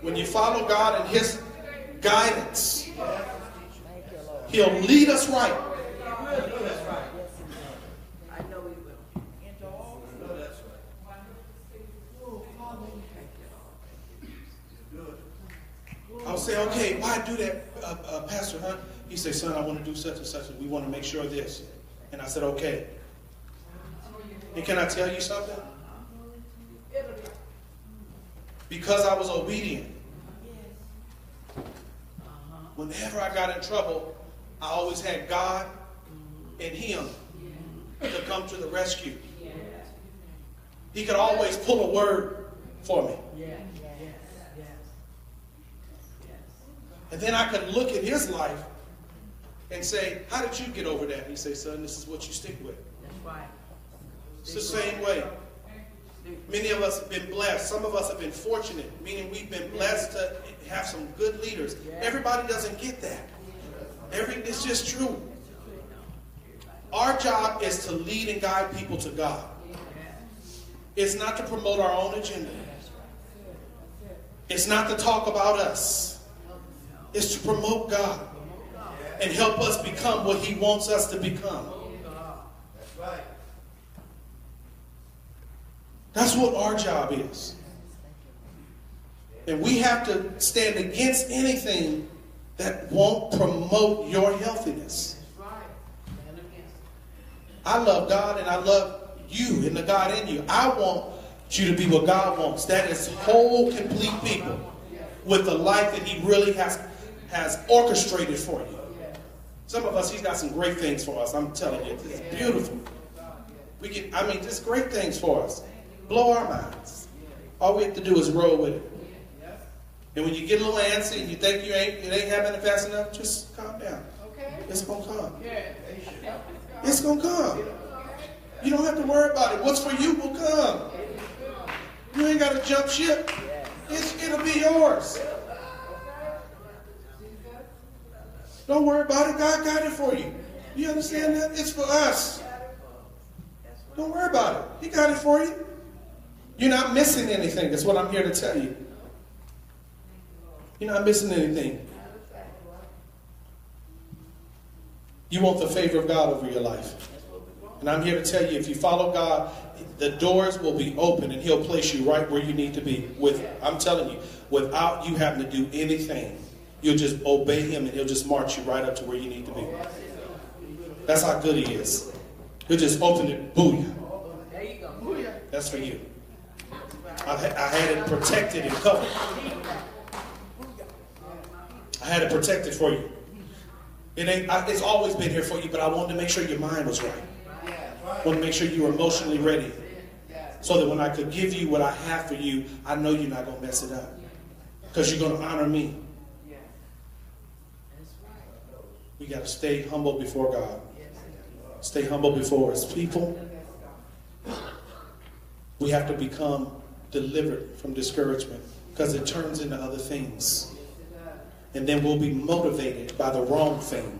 When you follow God and His guidance, He'll lead us right. I'll say, okay, why do that, Pastor Hunt? He said, son, I want to do such and such, and we want to make sure of this. And I said, okay. And can I tell you something? Because I was obedient. Whenever I got in trouble, I always had God and Him to come to the rescue. He could always pull a word for me. And then I could look at his life and say, how did you get over that? And he say, son, this is what you stick with. It's the same way. Many of us have been blessed. Some of us have been fortunate, meaning we've been blessed to have some good leaders. Everybody doesn't get that. It's just true. Our job is to lead and guide people to God. It's not to promote our own agenda. It's not to talk about us. It's to promote God and help us become what He wants us to become. That's right. That's what our job is. And we have to stand against anything that won't promote your healthiness. I love God and I love you and the God in you. I want you to be what God wants. That is whole, complete people with the life that He really has orchestrated for you. Some of us, He's got some great things for us. I'm telling you, it's beautiful. Just great things for us. Blow our minds. All we have to do is roll with it. And when you get a little antsy and you think it ain't happening fast enough, just calm down. It's going to come. It's going to come. You don't have to worry about it. What's for you will come. You ain't got to jump ship. It'll be yours. Don't worry about it. God got it for you. You understand that? It's for us. Don't worry about it. He got it for you. You're not missing anything. That's what I'm here to tell you. You're not missing anything. You want the favor of God over your life. And I'm here to tell you, if you follow God, the doors will be open and He'll place you right where you need to be. I'm telling you, without you having to do anything, you'll just obey Him and He'll just march you right up to where you need to be. That's how good He is. He'll just open it, booyah. That's for you. I had it protected and covered. I had it protected for you. It's always been here for you, but I wanted to make sure your mind was right. I wanted to make sure you were emotionally ready. So that when I could give you what I have for you, I know you're not going to mess it up. Because you're going to honor me. We got to stay humble before God. Stay humble before His people. We have to become delivered from discouragement because it turns into other things. And then we'll be motivated by the wrong thing.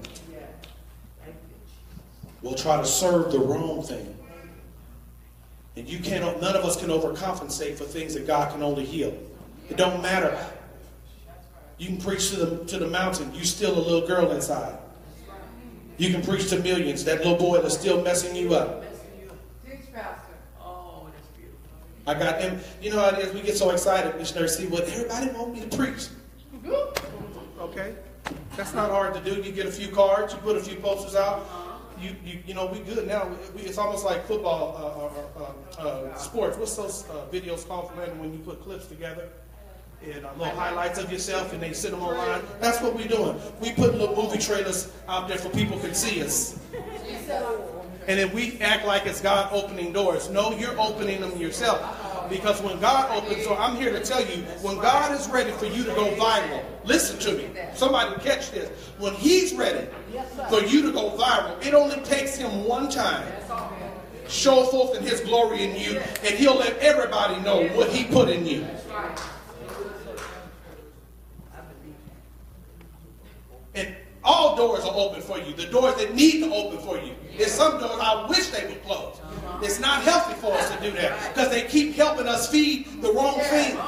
We'll try to serve the wrong thing. And none of us can overcompensate for things that God can only heal. It don't matter. You can preach to the mountain. You still a little girl inside. You can preach to millions. That little boy is still messing you up. I got them. You know how it is. We get so excited, missionaries. See what everybody want me to preach. Okay, that's not hard to do. You get a few cards. You put a few posters out. You know, we good now. It's almost like football sports. What's those videos called for when you put clips together and little highlights of yourself and they sit them online? That's what we're doing. We put little movie trailers out there for people can see us. And then we act like it's God opening doors. No, you're opening them yourself. Because when God opens doors, I'm here to tell you, when God is ready for you to go viral, listen to me. Somebody catch this. When he's ready for you to go viral, it only takes him one time. Show forth in his glory in you, and he'll let everybody know what he put in you. And all doors are open for you. The doors that need to open for you. There's some doors I wish they would close. It's not healthy for us to do that because they keep helping us feed the wrong thing.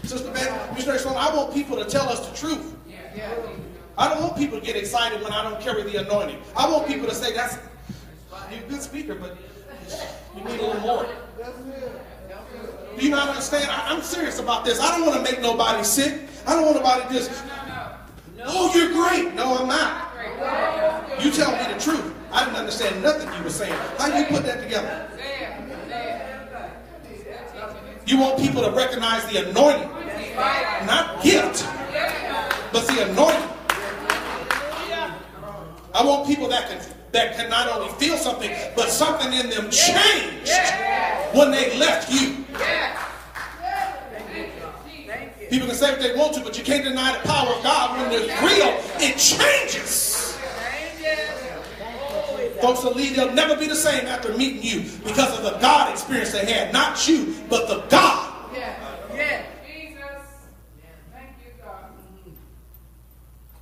Sister Missionary Sloan, I want people to tell us the truth. I don't want people to get excited when I don't carry the anointing. I want people to say, "That's you're a good speaker, but you need a little more." Do you not understand? I'm serious about this. I don't want to make nobody sick. I don't want nobody just, "Oh, you're great." No, I'm not. You tell me the truth. I didn't understand nothing you were saying. How do you put that together? You want people to recognize the anointing, not gift, but the anointing. I want people that can not only feel something, but something in them changed when they left you. People can say what they want to, but you can't deny the power of God. When it's real, it changes. Folks will leave, they'll never be the same after meeting you because of the God experience they had. Not you, but the God. Jesus. Thank you, God.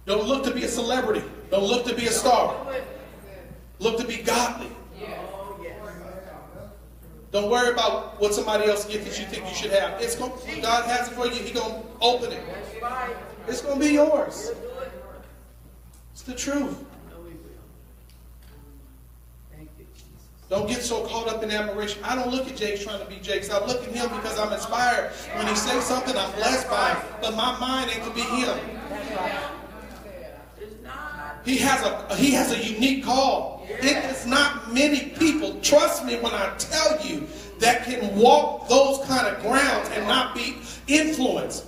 Don't look to be a celebrity. Don't look to be a star. Look to be godly. Don't worry about what somebody else gets that you think you should have. God has it for you. He's going to open it. It's going to be yours. It's the truth. Don't get so caught up in admiration. I don't look at Jakes trying to be Jakes. I look at him because I'm inspired. When he says something, I'm blessed by it. But my mind ain't to be him. He has a unique call. It is not many people, trust me when I tell you, that can walk those kind of grounds and not be influenced.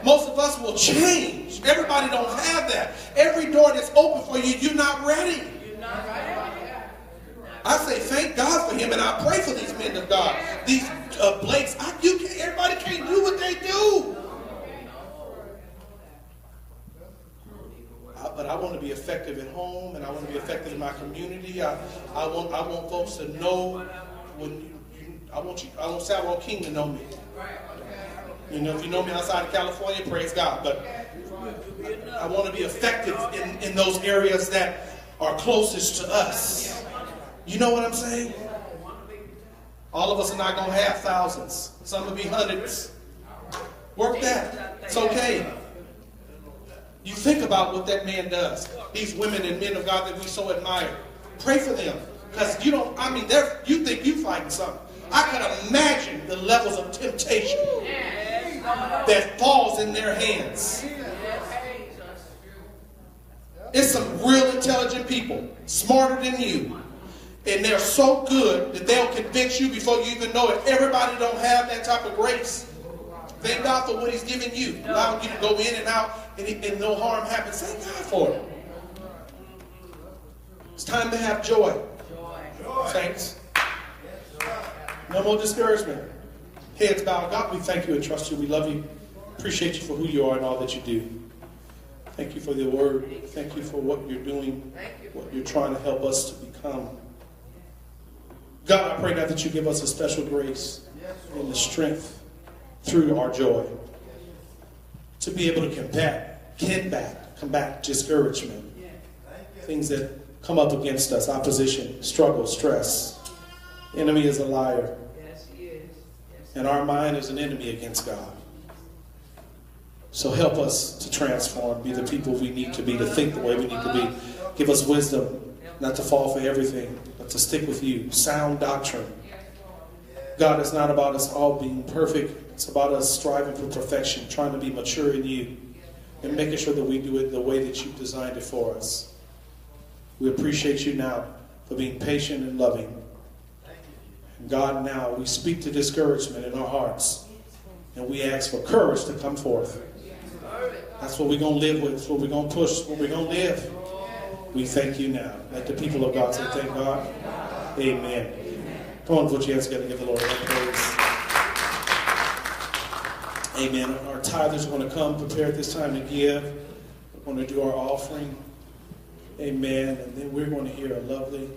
Most of us will change. Everybody don't have that. Every door that's open for you, you're not ready. I say thank God for him, and I pray for these men of God. These Blakes, everybody can't do what they do. But I want to be effective at home, and I want to be effective in my community. I want folks to know I want King to know me. You know, if you know me outside of California, praise God. But I want to be effective in those areas that are closest to us. You know what I'm saying? All of us are not going to have thousands. Some will be hundreds. Work that. It's okay. You think about what that man does. These women and men of God that we so admire. Pray for them. Because you think you're fighting something. I can imagine the levels of temptation that falls in their hands. It's some real intelligent people, smarter than you. And they're so good that they'll convince you before you even know it. Everybody don't have that type of grace. Thank God for what he's given you. Allowing you to go in and out and no harm happens. Thank God for it. It's time to have joy. Saints. No more discouragement. Heads bowed. God, we thank you and trust you. We love you. Appreciate you for who you are and all that you do. Thank you for the word. Thank you for what you're doing, what you're trying to help us to become. God, I pray, God, that you give us a special grace and the strength through our joy to be able to combat discouragement. Things that come up against us, opposition, struggle, stress. Enemy is a liar. Yes, he is. Yes. And our mind is an enemy against God. So help us to transform, be the people we need to be, to think the way we need to be. Give us wisdom, not to fall for everything, but to stick with you. Sound doctrine. God, it's not about us all being perfect. It's about us striving for perfection, trying to be mature in you, and making sure that we do it the way that you've designed it for us. We appreciate you now for being patient and loving. And God, now we speak to discouragement in our hearts, and we ask for courage to come forth. That's what we're going to live with. That's what we're going to push. That's what we're going to live. We thank you now. Let the people of God say, thank God. Amen. Come on, put your hands together and give the Lord a praise. Amen. Our tithers are going to come prepare at this time to give. We're going to do our offering. Amen. And then we're going to hear a lovely